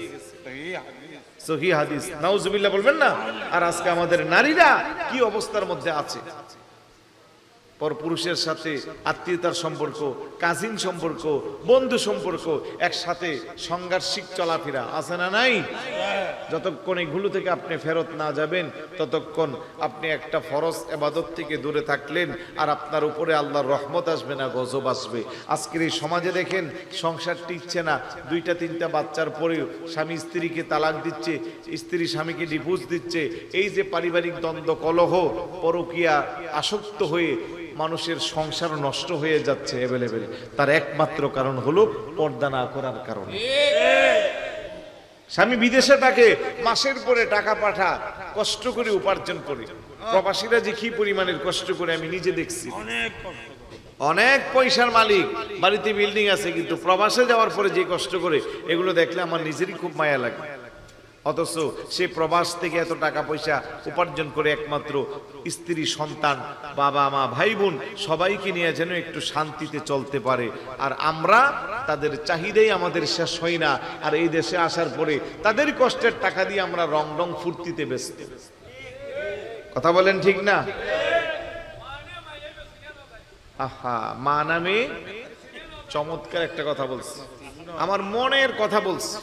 সহিহ হাদিস। নাউজুবিল্লাহ বলবেন না? আর আজকে আমাদের নারীরা কি অবস্থার মধ্যে আছে। পরপুরুষের সাথে আত্মীয়তার সম্পর্ক, কাজিন সম্পর্ক, বন্ধু সম্পর্ক, একসাথে সাংঘর্ষিক চলাফেরা আছে না নাই? যতক্ষণ এগুলো থেকে আপনি ফেরত না যাবেন, ততক্ষণ আপনি একটা ফরজ ইবাদত থেকে দূরে থাকলেন, আর আপনার উপরে আল্লাহর রহমত আসবে না, গজব আসবে। আজকের এই সমাজে দেখেন, সংসার টিকছে না, 2-3টা বাচ্চার পরেও স্বামী স্ত্রীকে তালাক দিচ্ছে, স্ত্রী স্বামীকে ডিভোর্স দিচ্ছে। এই যে পারিবারিক দ্বন্দ্ব, কলহ, পরকীয়া আসক্ত হয়ে মানুষের সংসার নষ্ট হয়ে যাচ্ছে এভেলেবেল, তার একমাত্র কারণ হলো পর্দা না করার কারণে। স্বামী বিদেশে থাকে, মাসের পরে টাকা পাঠা, কষ্ট করে উপার্জন করে। প্রবাসীরা যে কি পরিমাণের কষ্ট করে আমি নিজে দেখছি, অনেক পয়সার মালিক, বাড়িতে বিল্ডিং আছে, কিন্তু প্রবাসে যাওয়ার পরে যে কষ্ট করে, এগুলো দেখলে আমার নিজেরই খুব মায়া লাগে। অথচ সে প্রবাস থেকে এত টাকা পয়সা উপার্জন করে একমাত্র স্ত্রী, সন্তান, বাবা মা, ভাই বোন সবাইকে নিয়ে যেন একটু শান্তিতে চলতে পারে। আর আমরা তাদের চাহিদাই আমাদের শেষ হয় না। আর এই দেশে আসার পরে তাদের কষ্টের টাকা দিয়ে আমরা রং রং ফুর্তিতে ব্যস্ত। কথা বলেন ঠিক না? আহা, মা নামে চমৎকার একটা কথা বলছি, আমার মনের কথা বলছি।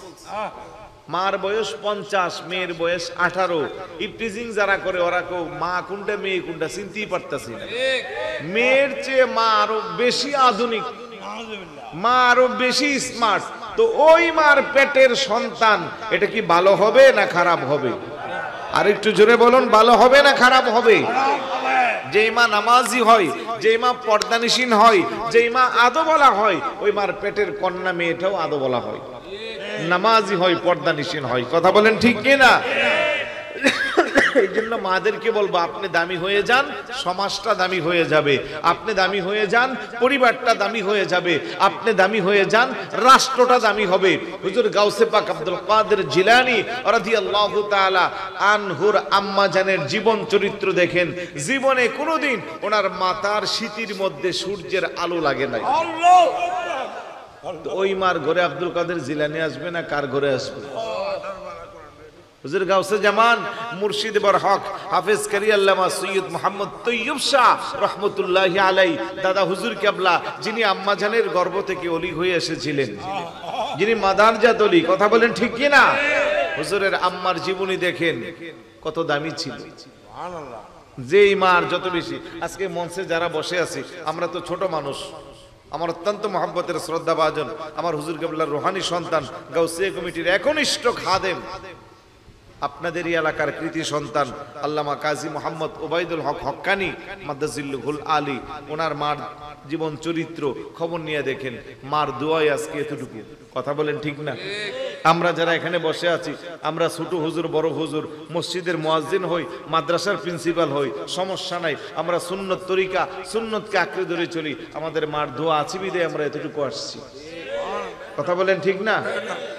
মার বয়স 50, মেয়ের বয়স 18। ইফটিজিং যারা করে ওরা কেউ মা কোনটা মেয়ে কোনটা চিনতেই পারতাছি না। মেয়ের চেয়ে মা আরো বেশি আধুনিক, মা আরো বেশি স্মার্ট। তো ওই মার পেটের সন্তান এটা কি ভালো হবে না খারাপ হবে? আর একটু জোরে বলুন, ভালো হবে না খারাপ হবে? যে মা নামাজি হয়, যে মা পর্দানিসীন হয়, যে মা আদো বলা হয়, ওই মার পেটের কন্যা মেয়েটাও আদো বলা হয়, নামাজি হয়, পর্দানিসীন হয়। কথা বলেন ঠিক কিনা? এই জন্য মাদেরকে বলবো, আপনি দামি হয়ে যান, সমাজটা দামি হয়ে যাবে। আপনি দামি হয়ে যান, পরিবারটা দামি হয়ে যাবে। আপনি দামি হয়ে যান, রাষ্ট্রটা দামি হবে। হুজুর গাউসে পাক আব্দুল কাদের জিলানী রাদিয়াল্লাহু তাআলা আনহুর আম্মা জানের জীবন চরিত্র দেখেন। জীবনে কোনোদিন ওনার মাতার শীতির মধ্যে সূর্যের আলো লাগে নাই। ওই মার ঘরে আব্দুল কাদের জিলানী আসবে না কার ঘরে আসবে? হুজুর গাউসে জামান মুর্শিদ বরহক হাফেজ কারি আল্লামা সৈয়দ মোহাম্মদ তৈয়ব শাহ রহমতুল্লাহি আলাই দাদা হুজুর কেবলা, যিনি আম্মা জানের গর্ভ থেকে অলি হয়ে এসেছিলেন, যিনি মাদারজাত অলি। কথা বলেন ঠিক কি না? হুজুরের আম্মার জীবনী দেখেন কত দামি ছিল। যেই মার যত বেশি, আজকে মঞ্চে যারা বসে আছি আমরা তো ছোট মানুষ, আমার অত্যন্ত মহব্বতের শ্রদ্ধাভাজন আমার হুজুর কেবলার রুহানি সন্তান, গাউসিয়া কমিটির একনিষ্ঠ খাদেম, আপনাদেরই এলাকার কৃতি সন্তান আল্লামা কাজী মোহাম্মদ ওবায়দুল হক হক্কানি মাদ্দাজিল্লুহুল আলী, ওনার মার জীবন চরিত্র খবর নিয়ে দেখেন। মার দোয়াই আজকে এতটুকু। কথা বলেন ঠিক না? আমরা যারা এখানে বসে আছি, আমরা ছোট হুজুর, বড় হুজুর, মসজিদের মুয়াজ্জিন হই, মাদ্রাসার প্রিন্সিপাল হই, সমস্যা নাই। আমরা সুন্নত তরিকা, সুন্নতকে আঁকড়ে ধরে চলি। আমাদের মার দোয়া আছে বিধায় আমরা এতটুকু আসছি। কথা বলেন ঠিক না?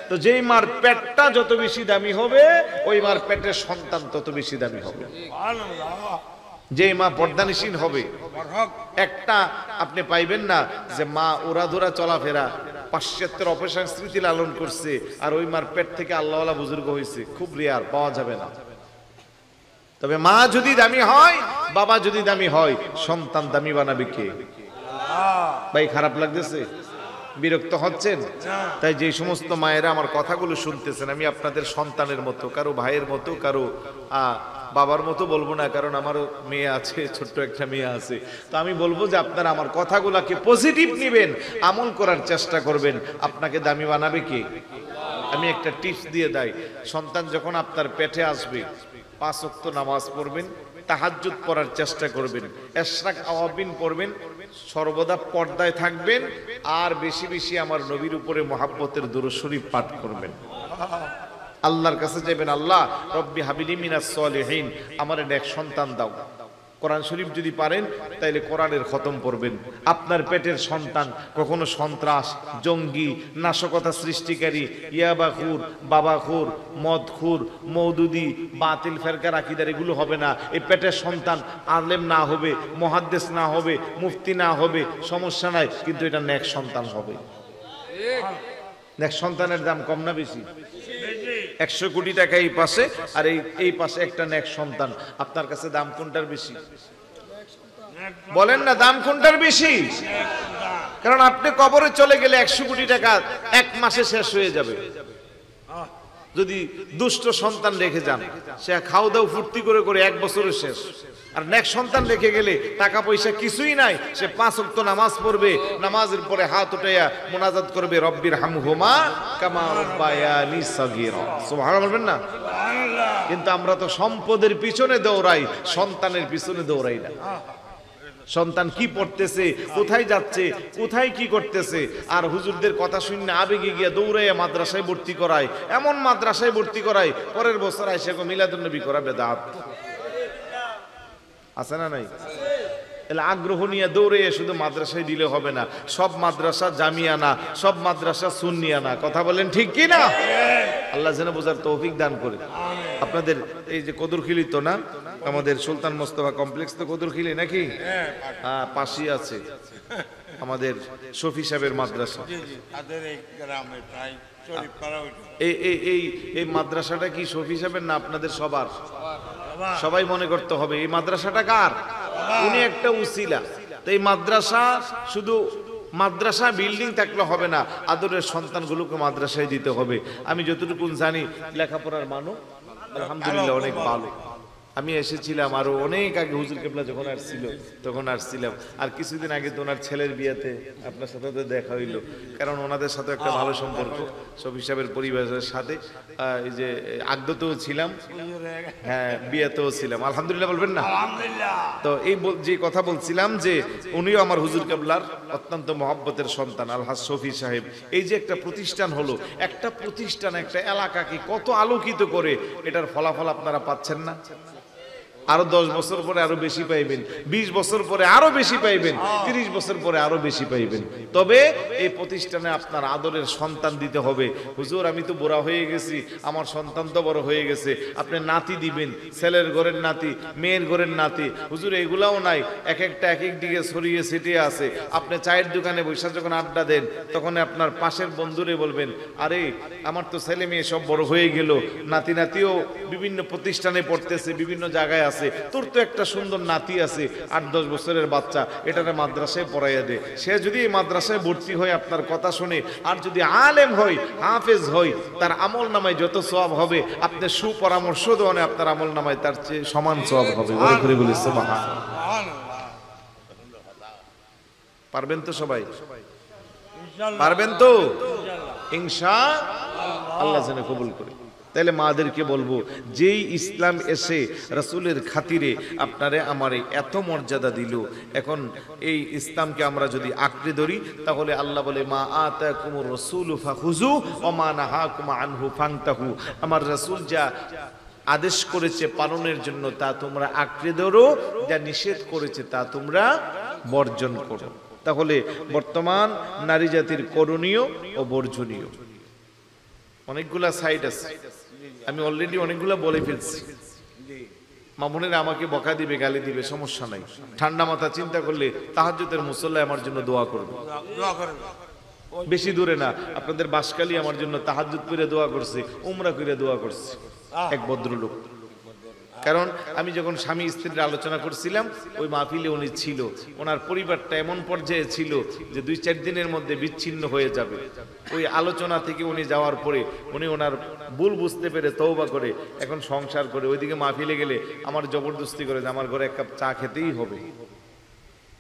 তো যেই মার পেটটা যত বেশি দামি হবে, ওই মার পেটের সন্তান তত বেশি দামি হবে। যেই মা পর্দানিসীন হবে, একটা আপনি পাইবেন না যে মা ওরাধুরা চলাফেরা পাশ্চাত্যের অপসংস্কৃতি লালন করছে আর ওই মার পেট থেকে আল্লাহওয়ালা বুজুর্গ হয়েছে, খুব রেয়ার, পাওয়া যাবে না। তবে মা যদি দামি হয়, বাবা যদি দামি হয়, সন্তান দামি বানাবে কে? ভাই খারাপ লাগতেছে? বিরক্ত হচ্ছেন? তাই যে সমস্ত মায়েরা আমার কথাগুলো শুনতেছেন, আমি আপনাদের সন্তানের মতো, কারো ভাইয়ের মতো, কারো বাবার মতো বলবো না, কারণ আমার মেয়ে আছে, ছোট্ট একটা মেয়ে আছে। তো আমি বলবো যে আপনারা আমার কথাগুলোকে পজিটিভ নেবেন, আমল করার চেষ্টা করবেন। আপনাকে দামি বানাবে কে? আমি একটা টিপস দিয়ে দেই, সন্তান যখন আপনার পেটে আসবে 5 ওয়াক্ত নামাজ পড়বেন, তাহাজ্জুদ পড়ার চেষ্টা করবেন, ইশরাক আওয়াবিন পড়বেন, সর্বদা পর্দায় থাকবেন, আর বেশি বেশি আমার নবীর উপরে মহাব্বতের দুরূদ শরীফ পাঠ করবেন। আল্লাহর কাছে যাবেন, আল্লাহ রব্বি হাবিলি মিনাস সলিহিন, আমার নেক সন্তান দাও। কোরআন শরীফ যদি পারেন তাইলে কোরআনের খতম পড়বেন। আপনার পেটের সন্তান কখনো সন্ত্রাস, জঙ্গি, নাশকতা সৃষ্টিকারী, ইয়াবাখুর, বাবাখুর, মদখুর, মওদুদি, বাতিল ফেরকার আকীদার এগুলো হবে না। এই পেটের সন্তান আলেম না হবে, মুহাদ্দিস না হবে, মুফতি না হবে, সমস্যা নাই, কিন্তু এটা নেক সন্তান হবে। নেক সন্তানের দাম কম না বেশি? 100 কোটি টাকা এই পাশে, আর এই পাশে একটা নেক সন্তান। আপনার কাছে দাম কোনটার বেশি? বলেন না, দাম কোনটার বেশি? কারণ আপনি কবরে চলে গেলে 100 কোটি টাকা 1 মাসে শেষ হয়ে যাবে। যদি দুষ্ট সন্তান রেখে যান, সে খাও দাও ফুর্তি করে করে 1 বছরে শেষ। আর নেক সন্তান রেখে গেলে টাকা পয়সা কিছুই নাই, সে 5 ওয়াক্ত নামাজ পড়বে, নামাজের পরে হাত উঠাইয়া মুনাজাত করবে, রব্বির হামহুমা কামা রাব্বায়ানি সাগীরা। সুবহানাল্লাহ বলবেন না? কিন্তু আমরা তো সম্পদের পিছনে দৌড়াই, সন্তানের পিছনে দৌড়াই না। সন্তান কি পড়তেছে, কোথায় যাচ্ছে, কোথায় কি করতেছে, আর হুজুরদের কথা শুনে আবেগে গিয়ে দৌড়াইয়া মাদ্রাসায় ভর্তি করায়, এমন মাদ্রাসায় ভর্তি করায় পরের বছর আইসা মিলাদুন নবী করা বেদাত। আছে না নাই? তাহলে আগ্রহ নিয়ে দৌড়ে শুধু মাদ্রাসায় দিলে হবে না, সব মাদ্রাসা জামিয়া না, সব মাদ্রাসা সুন্নিয়া না। কথা বলেন ঠিক কি না? আল্লাহ যেন বোঝার তৌফিক দান করে। আপনাদের এই যে কদরখিলি তো না, আমাদের সুলতান মোস্তফা কমপ্লেক্স তো কদরখিলি নাকি? হ্যাঁ, পাশেই আছে আমাদের শফি সাহেবের মাদ্রাসা। এই মাদ্রাসাটা কি শফি সাহেবের না আপনাদের সবার? সবাই মনে করতে হবে এই মাদ্রাসাটা কার? উনি একটা উসিলা। তো এই মাদ্রাসা শুধু মাদ্রাসা বিল্ডিং থাকলে হবে না, আদরের সন্তানগুলোকে মাদ্রাসায় দিতে হবে। আমি যতটুকু জানি লেখাপড়ার মানও আলহামদুলিল্লাহ অনেক ভালো। আমি এসেছিলাম আরো অনেক আগে, হুজুর কেবলা যখন আসছিল তখন আসছিলাম। আর কিছুদিন আগে তো ওনার ছেলের বিয়েতে আপনার সাথে তো দেখা হইলো, কারণ ওনাদের সাথে একটা ভালো সম্পর্ক শফি সাহেবের পরিবারের সাথে। এই যে আগদতেও ছিলাম, হ্যাঁ বিয়েতেও ছিলাম, আলহামদুলিল্লাহ বলবেন না? তো এই যে কথা বলছিলাম যে উনিও আমার হুজুর কেবলার অত্যন্ত মহব্বতের সন্তান আলহাজ শফি সাহেব। এই যে একটা প্রতিষ্ঠান হলো, একটা প্রতিষ্ঠান একটা এলাকাকে কত আলোকিত করে, এটার ফলাফল আপনারা পাচ্ছেন না? আরো 10 বছর পরে আরো বেশি পাইবেন, 20 বছর পরে আরো বেশি পাইবেন, 30 বছর পরে আরো বেশি পাইবেন। তবে এই প্রতিষ্ঠানে আপনার আদরের সন্তান দিতে হবে। হুজুর আমি তো বুড়া হয়ে গেছি, আমার সন্তান তো বড় হয়ে গেছে, আপনি নাতি দিবেন, ছেলের ঘরের নাতি, মেয়ের ঘরের নাতি। হুজুর এগুলাও নাই, এক একটা এক এক দিকে ছড়িয়ে ছিটিয়ে আছে। আপনি চায়ের দোকানে বসে যখন আড্ডা দেন, তখন আপনার পাশের বন্ধুরে বলবেন, আরে আমার তো ছেলে মেয়ে সব বড় হয়ে গেল, নাতি নাতিও বিভিন্ন প্রতিষ্ঠানে পড়তেছে, বিভিন্ন জায়গায় আছে, তোর তো একটা সুন্দর নাতি আছে 8-10 বছরের বাচ্চা, এটারে মাদ্রাসায় পড়াইয়া দে। সে যদি এই মাদ্রাসায় ভর্তি হয় আপনার কথা শুনে, আর যদি আলেম হয়, হাফেজ হয়, তার আমল নামায় যত সওয়াব হবে, আপনি সুপরামর্শ দেওয়ানে আপনার আমল নামায় তার চেয়ে সমান সওয়াব হবে। করে বলি সুবহানাল্লাহ। পারবেন তো সবাই? পারবেন তো ইনশাআল্লাহ যেন কবুল করে। তাহলে মাদেরকে বলবো, যেই ইসলাম এসে রাসূলের খাতিরে আপনারে আমারে এত মর্যাদা দিল, এখন এই ইসলামকে আমরা যদি আঁকড়ে ধরি, তাহলে আল্লাহ বলে মা আতাকুমুর রাসূলু ফাখুযু ওয়া মা নাহাকুম আনহু ফান্তাহু। আমার রাসূল যা আদেশ করেছে পালনের জন্য তা তোমরা আঁকড়ে ধরো, যা নিষেধ করেছে তা তোমরা বর্জন করো। তাহলে বর্তমান নারী জাতির করণীয় ও বর্জনীয় অনেকগুলা সাইড আছে, আমি অলরেডি অনেকগুলা বলে ফেলছি। মামুনেরা আমাকে বকা দিবে, গালি দিবে, সমস্যা নাই। ঠান্ডা মাথা চিন্তা করলে তাহাজ্জুদের মুসল্লায় আমার জন্য দোয়া করবে। বেশি দূরে না, আপনাদের বাসকালী আমার জন্য তাহাজ্জুদ করে দোয়া করছে, উমরা করে দোয়া করছে এক ভদ্রলোক। কারণ আমি যখন স্বামী স্ত্রীর আলোচনা করছিলাম, ওই মাহফিলে উনি ছিল, ওনার পরিবারটা এমন পর্যায়ে ছিল যে 2-4 দিনের মধ্যে বিচ্ছিন্ন হয়ে যাবে। ওই আলোচনা থেকে উনি যাওয়ার পরে উনি ওনার ভুল বুঝতে পেরে তওবা করে এখন সংসার করে। ওইদিকে মাহফিলে গেলে আমার জবরদস্তি করে যে আমার ঘরে এক কাপ চা খেতেই হবে।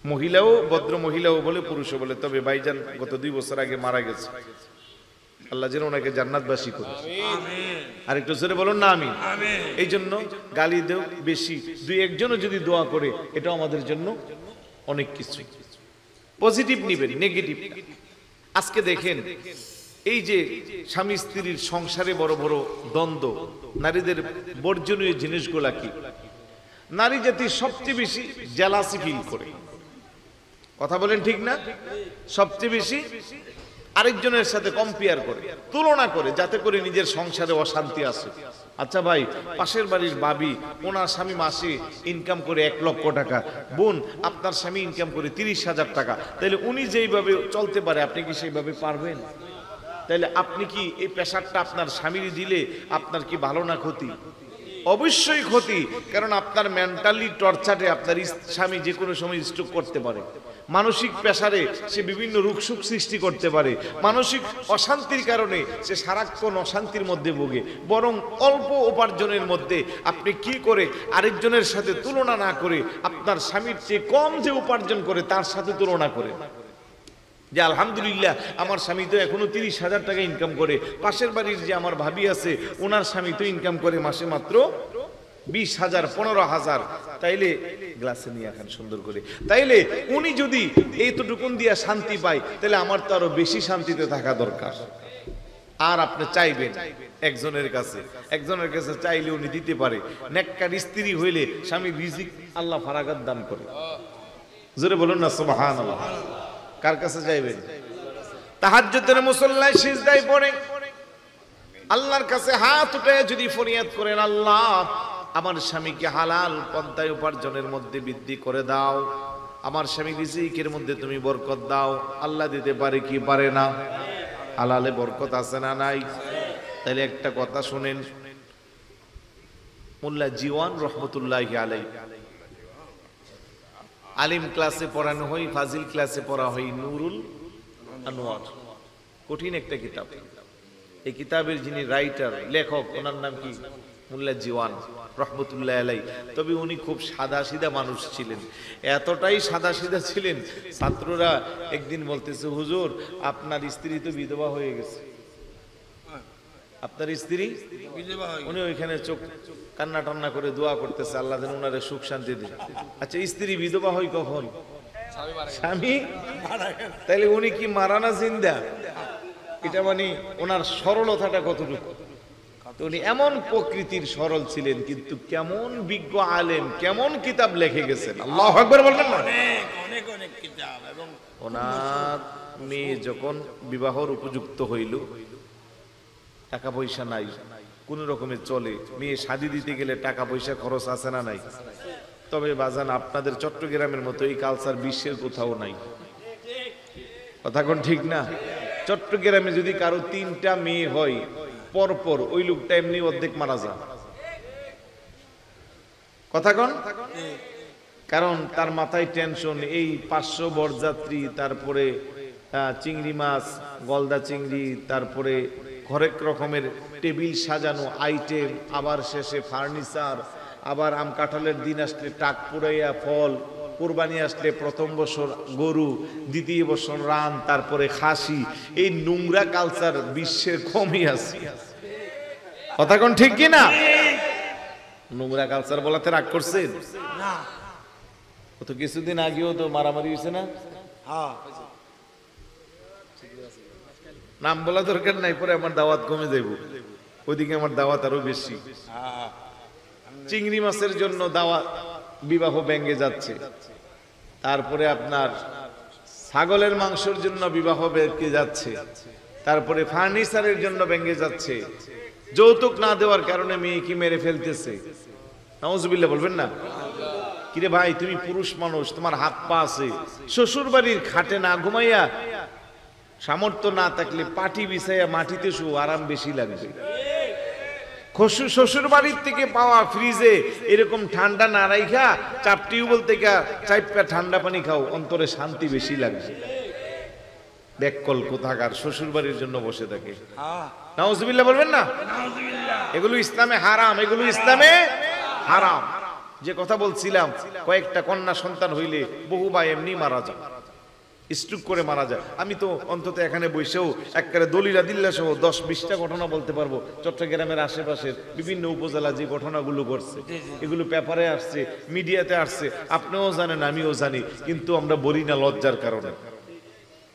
মহিলাও, ভদ্র মহিলাও বলে, পুরুষও বলে। তবে ভাইজান গত 2 বছর আগে মারা গেছে, আল্লাহ যেন ওনাকে জান্নাতবাসী করে। আর একটু জোরে বলুন না আমিন। এই জন্য গালি দেও বেশি, 2-1জনও যদি দোয়া করে, এটাও আমাদের জন্য অনেক কিছু। পজিটিভ নিবেন, নেগেটিভ। আজকে দেখেন এই যে স্বামী স্ত্রীর সংসারে বড় বড় দ্বন্দ্ব, নারীদের বর্জনীয় জিনিসগুলা কি? নারী জাতি সবচেয়ে বেশি জেলাসি ফিল করে। কথা বলেন ঠিক না? সবচেয়ে বেশি আরেকজনের সাথে কম্পেয়ার করে, তুলনা করে, যাতে করে নিজের সংসারে অশান্তি আসে। আচ্ছা ভাই, পাশের বাড়ির ভাবি, ওনার স্বামী মাসে ইনকাম করে 1 লক্ষ টাকা, বোন আপনার স্বামী ইনকাম করে 30,000 টাকা, তাহলে উনি যেইভাবে চলতে পারে আপনি কি সেইভাবে পারবেন? তাহলে আপনি কি এই প্রেশারটা আপনার স্বামীর দিলে আপনার কি ভালো না ক্ষতি? অবশ্যই ক্ষতি। কারণ আপনার মেন্টালি টর্চারে আপনার স্বামী যে কোনো সময় স্ট্রোক করতে পারে, মানসিক প্রেসারে সে বিভিন্ন রোগশোক সৃষ্টি করতে পারে, মানসিক অশান্তির কারণে সে সারাক্ষণ অশান্তির মধ্যে ভোগে। বরং অল্প উপার্জনের মধ্যে আপনি কি করে আরেকজনের সাথে তুলনা না করে, আপনার স্বামীর চেয়ে কম যে উপার্জন করে তার সাথে তুলনা করে, যে আলহামদুলিল্লাহ আমার স্বামী তো এখনো 30,000 টাকা ইনকাম করে, পাশের বাড়ির যে আমার ভাবি আছে ওনার স্বামী তো ইনকাম করে মাসে মাত্র 20,000, 15,000। তাইলে গ্লাসে নিয়ে এখন সুন্দর করে, তাইলে উনি যদি এইটুকুন দিয়া শান্তি পায়, তাহলে আমার তো আরো বেশি শান্তিতে থাকা দরকার। আর আপনি চাইবেন একজনের কাছে চাইলে উনি দিতে পারে। নেককার স্ত্রী হইলে স্বামী রিজিক আল্লাহ ফারাগাত দান করে। জোরে বলুন না সুবহানাল্লাহ। কার কাছে যাইবেন? তাহাজ্জুদের মুসল্লায় সিজদায় পড়ে আল্লাহর কাছে হাত উঠে যদি ফরিয়াদ করেন, আল্লাহ আমার স্বামীকে হালাল পন্থায় উপার্জনের মধ্যে বৃদ্ধি করে দাও, আমার স্বামী রিজিকের মধ্যে তুমি বরকত দাও। আল্লাহ দিতে পারে কি পারে না? হালালে বরকত আছে না নাই? তাহলে একটা কথা শুনেন, মোল্লা জীওয়ান রহমতুল্লাহি আলাইহি আলিম ক্লাসে পড়ানো হয়, ফাজিল ক্লাসে পড়া হয় নুরুল আনোয়ার, কঠিন একটা কিতাব। এই কিতাবের যিনি রাইটার, লেখক, ওনার নাম কি? মোল্লা জীওয়ান রহমতুল্লাহ আলাইহি। তবে উনি খুব সাদা সিধা মানুষ ছিলেন, এতটাই সাদা সিধা ছিলেন, ছাত্ররা একদিন বলতেছে, হুজুর আপনার স্ত্রী তো বিধবা হয়ে গেছে। আপনার স্ত্রী? উনি ওইখানে চোখ কান্না টান্না করে দোয়া করতেছে, আল্লাহ যেন ওনারে সুখ শান্তি দিন। আচ্ছা, স্ত্রী বিধবা হয় কখন? স্বামী। তাইলে উনি কি মারা না জিন্দা? এটা মানে ওনার সরলতাটা কতটুকু। তো উনি এমন প্রকৃতির সরল ছিলেন, কিন্তু কেমন বিজ্ঞ আলেম, কেমন কিতাব লিখে গেছেন, আল্লাহু আকবার বলবেন না? অনেক অনেক কিতাব। এবং ওনার মেয়ে যখন বিবাহর উপযুক্ত হইল, টাকা পয়সা নাই, কোন রকমে চলে, মেয়ে শাদী দিতে গেলে টাকা পয়সা খরচ আছে না নাই? তবে বাজান, আপনাদের চট্টগ্রামের মতো এই কালচার বিশ্বের কোথাও নাই। কথা কোন ঠিক না? চট্টগ্রামে যদি কারো 3টা মেয়ে হয়, পরপর ওই লোকটা এমনি অর্ধেক মারা যায়। কথা কোন? কারণ তার মাথায় টেনশন, এই 500 বরযাত্রী, তারপরে চিংড়ি মাছ, গলদা চিংড়ি, তারপরে হরেক রকমের টেবিল সাজানো আইটেম, আবার শেষে ফার্নিচার, আবার আম কাঁঠালের দিন আসলে টাক পুরাইয়া ফল, কুরবানি আসলে প্রথম বছর গরু, দ্বিতীয় বছর রান, তারপরে খাসি। এই নোংরা কালচার বিশ্বের কমই আছে। কথা কোন ঠিক কি না? নোংরা কালচার বলাতে রাগ করছেন? তো কিছুদিন আগেও তো মারামারি হয়েছে না? নাম বলা দরকার নাই, পরে আমার দাওয়াত কমে যাইব, ওইদিকে আমার দাওয়াত আরো বেশি। চিংড়ি মাছের জন্য দাওয়াত, বিবাহ ভেঙে যাচ্ছে। তারপরে আপনার ছাগলের মাংসের জন্য বিবাহ ভেঙে যাচ্ছে। তারপরে ফার্নিচারের জন্য ভেঙে যাচ্ছে। যৌতুক না দেওয়ার কারণে মেয়ে কি মেরে ফেলতেছে। নাউজুবিল্লাহ বলবেন না? কিরে ভাই, তুমি পুরুষ মানুষ, তোমার হাত পা আছে, শ্বশুর বাড়ির খাটে না ঘুমাইয়া, সামর্থ্য না থাকলে পাটি বিছাইয়া মাটিতে শু, আরাম বেশি লাগবে। শ্বশুর বাড়ির থেকে পাওয়া ফ্রিজে এরকম ঠান্ডা না রাইখা 4 টিউবওয়েল থেকে 4 ঠান্ডা পানি খাও, অন্তরে শান্তি বেশি লাগবে। ব্যাককল কোথাকার শ্বশুর বাড়ির জন্য বসে থাকে। নাউজুবিল্লাহ বলবেন না? এগুলো ইসলামে হারাম, এগুলো ইসলামে হারাম। যে কথা বলছিলাম, কয়েকটা কন্যা সন্তান হইলে বহু ভাই এমনি মারা যায়, স্ট্রোক করে মারা যায়। আমি তো অন্তত এখানে বসেও একবারে দলিলা দিল্লা সহ 10-20টা ঘটনা বলতে পারবো। চট্টগ্রামের আশেপাশের বিভিন্ন উপজেলা যে ঘটনাগুলো ঘটছে, এগুলো পেপারে আসছে, মিডিয়াতে আসছে, আপনিও জানেন, আমিও জানি, কিন্তু আমরা বলি না লজ্জার কারণে।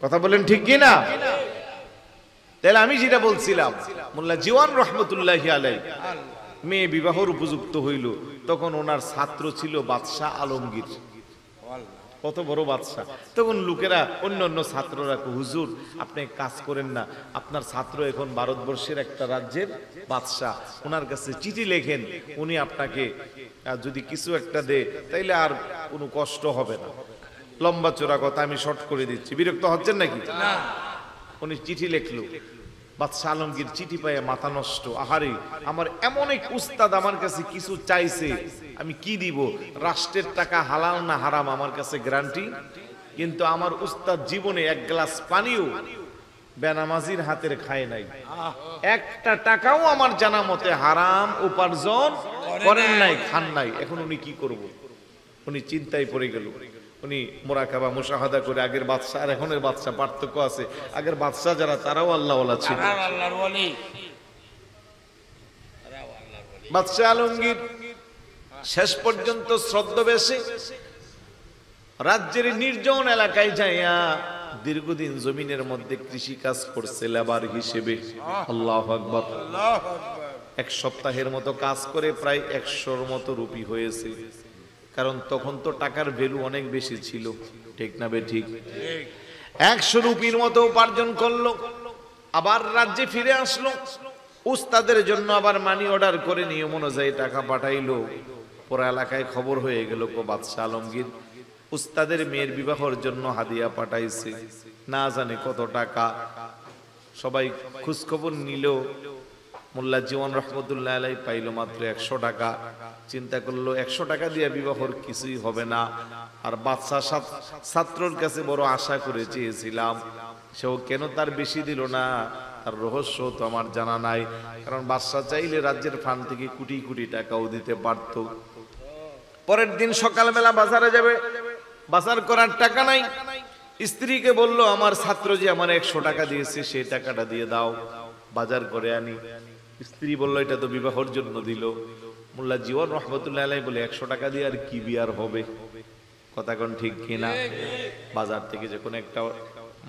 কথা বলেন ঠিক কি না? তাহলে আমি যেটা বলছিলাম, মোল্লা জীওয়ান রহমতুল্লাহি আলাইহি মেয়ে বিবাহর উপযুক্ত হইল, তখন ওনার ছাত্র ছিল বাদশাহ আলমগীর। কত বড় বাদশাহ! তখন লোকেরা, অন্য ছাত্ররা, হুজুর আপনি কাজ করেন না, আপনার ছাত্র এখন ভারতবর্ষের একটা রাজ্যের বাদশাহ, ওনার কাছে চিঠি লেখেন, উনি আপনাকে যদি কিছু একটা দেয় তাইলে আর কোনো কষ্ট হবে না। লম্বা চোরা কথা আমি শর্ট করে দিচ্ছি, বিরক্ত হচ্ছেন নাকি? উনি চিঠি লিখলো। বাদশাহ আলমগীর চিঠি পায় মাথা নষ্ট, আহারে আমার এমন এক উস্তাদ আমার কাছে কিছু চাইছে, আমি কি দিব? রাষ্ট্রের টাকা হালাল না হারাম আমার কাছে গ্যারান্টি, কিন্তু আমার উস্তাদ জীবনে 1 গ্লাস পানিও বেনামাজির হাতের খায় নাই, একটা টাকাও আমার জানা মতে হারাম উপার্জন করেন নাই, খান নাই। এখন উনি কি করব? উনি চিন্তায় পড়ে গেল। উনি মুরাকাবা মুশাহাদা করে, আগের বাদশা আর এখনের বাদশা পার্থক্য আছে। আগের বাদশা যারা, তারাও আল্লাহওয়ালা ছিল। বাদশাহ আলমগীর শেষ পর্যন্ত ছদ্মবেশে রাজ্যের নির্জন এলাকায় যাইয়া দীর্ঘদিন জমিনের মধ্যে কৃষি কাজ করছে লেবার হিসেবে। আল্লাহু আকবার। 1 সপ্তাহের মতো কাজ করে প্রায় 100-র মতো রুপি হয়েছে। কারণ তখন তো টাকার ভ্যালু অনেক বেশি ছিল, ঠিক না বে ঠিক? 100 রুপির মতো উপার্জন করলো, আবার রাজ্যে ফিরে আসলো, উস্তাদের জন্য আবার মানি অর্ডার করে নিয়ম অনুযায়ী টাকা পাঠাইলো। পুরো এলাকায় খবর হয়ে গেল বাদশা আলমগীর উস্তাদের মেয়ের বিবাহের জন্য হাদিয়া পাঠাইছে, না জানে কত টাকা। সবাই খোঁজ খবর নিল, মোল্লা জীবন রহমতুল্লাহ আলাই পাইল মাত্র 100 টাকা। চিন্তা করলো 100 টাকা দিয়ে বিবাহর কিছুই হবে না। আর বাদশা ছাত্রর কাছে বড় আশা করে চেয়েছিলাম, সেও কেন তার বেশি দিল না, তার রহস্য তো আমার জানা নাই। কারণ বাদশা চাইলে রাজ্যের ফান্ড থেকে কোটি কোটি টাকাও দিতে পারত। পরের দিন সকালবেলা বাজারে যাবে, বাজার করার টাকা নাই। স্ত্রীকে বলল, আমার ছাত্র যে আমার 100 টাকা দিয়েছে, সেই টাকাটা দিয়ে দাও, বাজার করে আনি। স্ত্রী বলল, এটা তো বিবাহের জন্য দিল। মোল্লা জীবন রহমতুল্লাহ আলাই বলে, 100 টাকা দিয়ে আর কি বিয়ার হবে? কথা কোন ঠিক কিনা? বাজার থেকে যখন একটা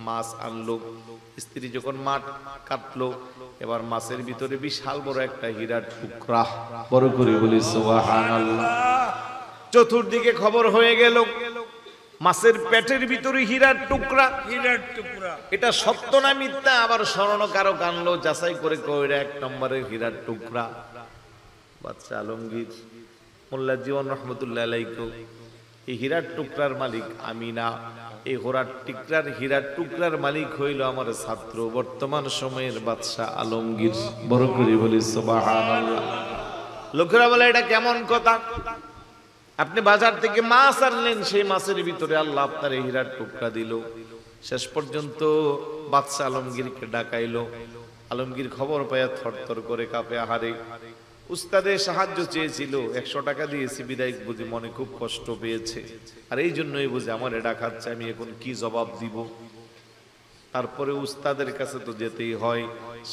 মাছ আনলো, স্ত্রী যখন মাছ কাটলো, এবার মাছের ভিতরে বিশাল বড় একটা হীরার টুকরা, বড় করে বলি সুবহানাল্লাহ। চতুর্দিকে খবর হয়ে গেল, মাছের পেটের ভিতরে হীরার টুকরা। এটা সত্য না মিথ্যা আবার স্বর্ণকারও কানলো, যাচাই করে কইরা 1 নম্বরের হীরার টুকরা। বাদশা আলমগীর মোল্লা জীবন রহমতুল্লাহ আলাইহি, এই হীরার টুকরার মালিক আমি না, এই হীরার টুকরার মালিক হইল আমার ছাত্র, বর্তমান সময়ের বাদশা আলমগীর। বড় করে বলি সুবহানাল্লাহ। লোকেরা বলে, এটা কেমন কথা? আপনি বাজার থেকে মাছ আনলেন, সেই মাছের ভিতরে আল্লাহ আপনার এই হীরার টুকরা দিল। শেষ পর্যন্ত বাদশা আলমগীরকে ডাকাইলো। আলমগীর খবর পায়া থরথর করে কাঁপে। আহারে, উস্তাদের সাহায্য চেয়েছিল, 100 টাকা দিয়েছি বিদায়, বুঝি মনে খুব কষ্ট পেয়েছে, আর এই জন্যই বুঝে আমার ডাকাচ্ছে, আমি এখন কি জবাব দিব? তারপরে উস্তাদের কাছে তো যেতেই হয়।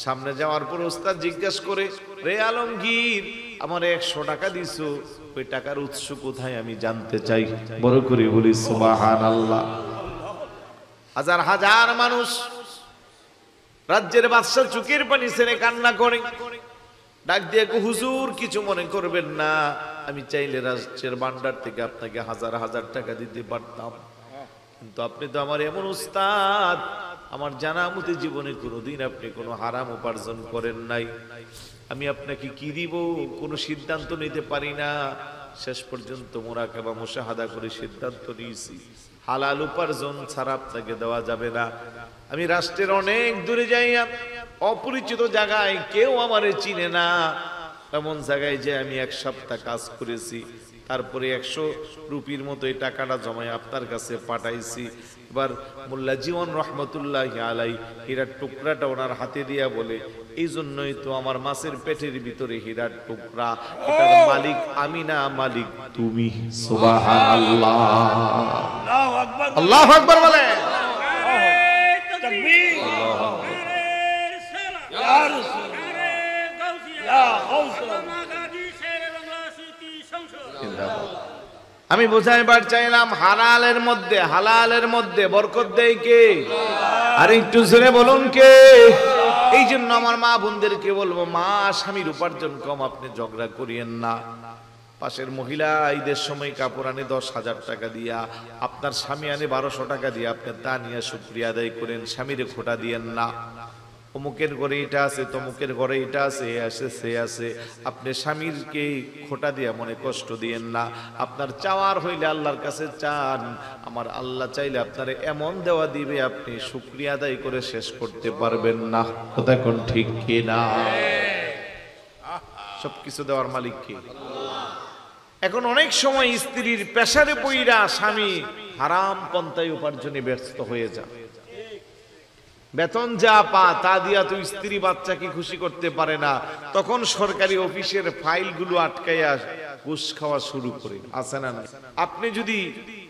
সামনে যাওয়ার পর উস্তাদ জিজ্ঞাসা করে, রে আলমগীর, আমার 100 টাকা দিছো, ওই টাকার উৎস কোথায় আমি জানতে চাই। বড় করে বলি সুবহানাল্লাহ। হাজার হাজার মানুষ, রাজ্যের বাদশা চোখের পানি ছেড়ে কান্না করে, ডাক দিয়ে, হুজুর কিছু মনে করবেন না, আমি চাইলে রাজ্যের ভান্ডার থেকে আপনাকে হাজার হাজার টাকা দিতে পারতাম, কিন্তু আপনি তো আমার এমন উস্তাদ, আমার জানা মতে জীবনে কোনোদিন আপনি কোনো হারাম উপার্জন করেন নাই, আমি আপনাকে কি দিব কোনো সিদ্ধান্ত নিতে পারি না। শেষ পর্যন্ত মুরাকাবা মুশাহাদা করে সিদ্ধান্ত নিয়েছি, হালাল উপার্জন ছাড়া আপনাকে দেওয়া যাবে না। আমি রাষ্ট্রের অনেক দূরে যাইয়া, অপরিচিত জায়গায়, কেউ আমারে চিনে না, এমন জায়গায় যে আমি 1 সপ্তাহ কাজ করেছি, তারপরে 100 রুপির মতো এই টাকাটা জমায় আপনার কাছে পাঠাইছি। এবার মোল্লা জীবন রহমতুল্লাহি আলাইহি হীরার টুকরাটা ওনার হাতে দিয়া বলে, এই জন্যই তো আমার মাছের পেটের ভিতরে হীরার টুকরা, এটার মালিক আমি না, মালিক তুমি। সুবহানাল্লাহ, আল্লাহু আকবার, আল্লাহু আকবার বলে। তাকবীর, আল্লাহু আকবার। ইয়া রাসূল, ইয়া গাউসুল। আমি বোঝাইবার চাইলাম, হালালের মধ্যে বরকত দেয় কে? আর একটু জোরে বলুন কে? এই জন্য আমার মা বোনদেরকে বলবো, মা স্বামীর উপার্জন কম, আপনি ঝগড়া করিয়েন না। পাশের মহিলা ঈদের সময় কাপড় আনে 10,000 টাকা দিয়া, আপনার স্বামী আনে 1200 টাকা দিয়া, আপনি তা নিয়ে শুকরিয়া আদায় করেন, স্বামীরে খোটা দিয়েন না। অমুকের ঘরে এটা আছে, তমুকের ঘরে এটা আছে, এ আছে, সে আছে, আপনি স্বামীরকে খোটা দিয়া মনে কষ্ট দিয়েন না। আপনার চাওয়ার হইলে আল্লাহর কাছে চান, আমার আল্লাহ চাইলে আপনার এমন দেওয়া দিবে, আপনি শুকরিয়া আদায় করে শেষ করতে পারবেন না। কথা কোন ঠিক কি না? সবকিছু দেওয়ার মালিক কে? এখন অনেক সময় স্ত্রীর পেশারে পইরা স্বামী হারাম পন্থায় উপার্জনে ব্যস্ত হয়ে যায়, বেতন যা পা তা দিয়া তো স্ত্রী বাচ্চাকে খুশি করতে পারে না, তখন সরকারি অফিসের ফাইলগুলো আটকাইয়া ঘুষ খাওয়া শুরু করে। আছে না? আপনি যদি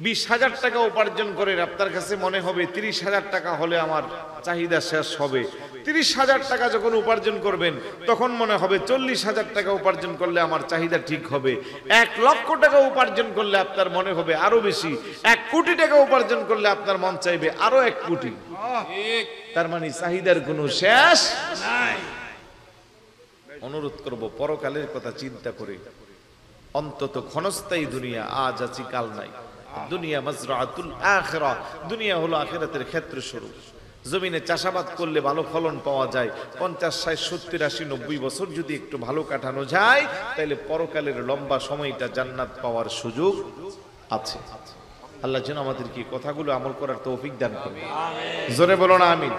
20,000 টাকা উপার্জন করেন, আপনার কাছে মনে হবে 30,000 টাকা হলে আমার চাহিদা শেষ হবে। 30,000 টাকা যখন উপার্জন করবেন, তখন মনে হবে 40,000 টাকা উপার্জন করলে আমার চাহিদা ঠিক হবে। 1 লক্ষ টাকা উপার্জন করলে আপনার মনে হবে আরো বেশি। 1 কোটি টাকা উপার্জন করলে আপনার মন চাইবে আরো 1 কোটি। তার মানে চাহিদার কোনো শেষ নাই। অনুরোধ করব, পরকালের কথা চিন্তা করে অন্তত ক্ষণস্থায়ী দুনিয়া, আজ আছি কাল নাই। দুনিয়া মাজরাতুল আখিরাহ, দুনিয়া হলো আখিরাতের ক্ষেত্র স্বরূপ। জমিনে চাষাবাদ করলে ভালো ফলন পাওয়া যায়, 50, 60, 70, 80, 90 বছর যদি একটু ভালো কাটানো যায়, তাহলে পরকালের লম্বা সময়টা জান্নাত পাওয়ার সুযোগ আছে। আল্লাহ যেন আমাদেরকে কথাগুলো আমল করার তৌফিক দান করুন। জোরে বলো না আমিন।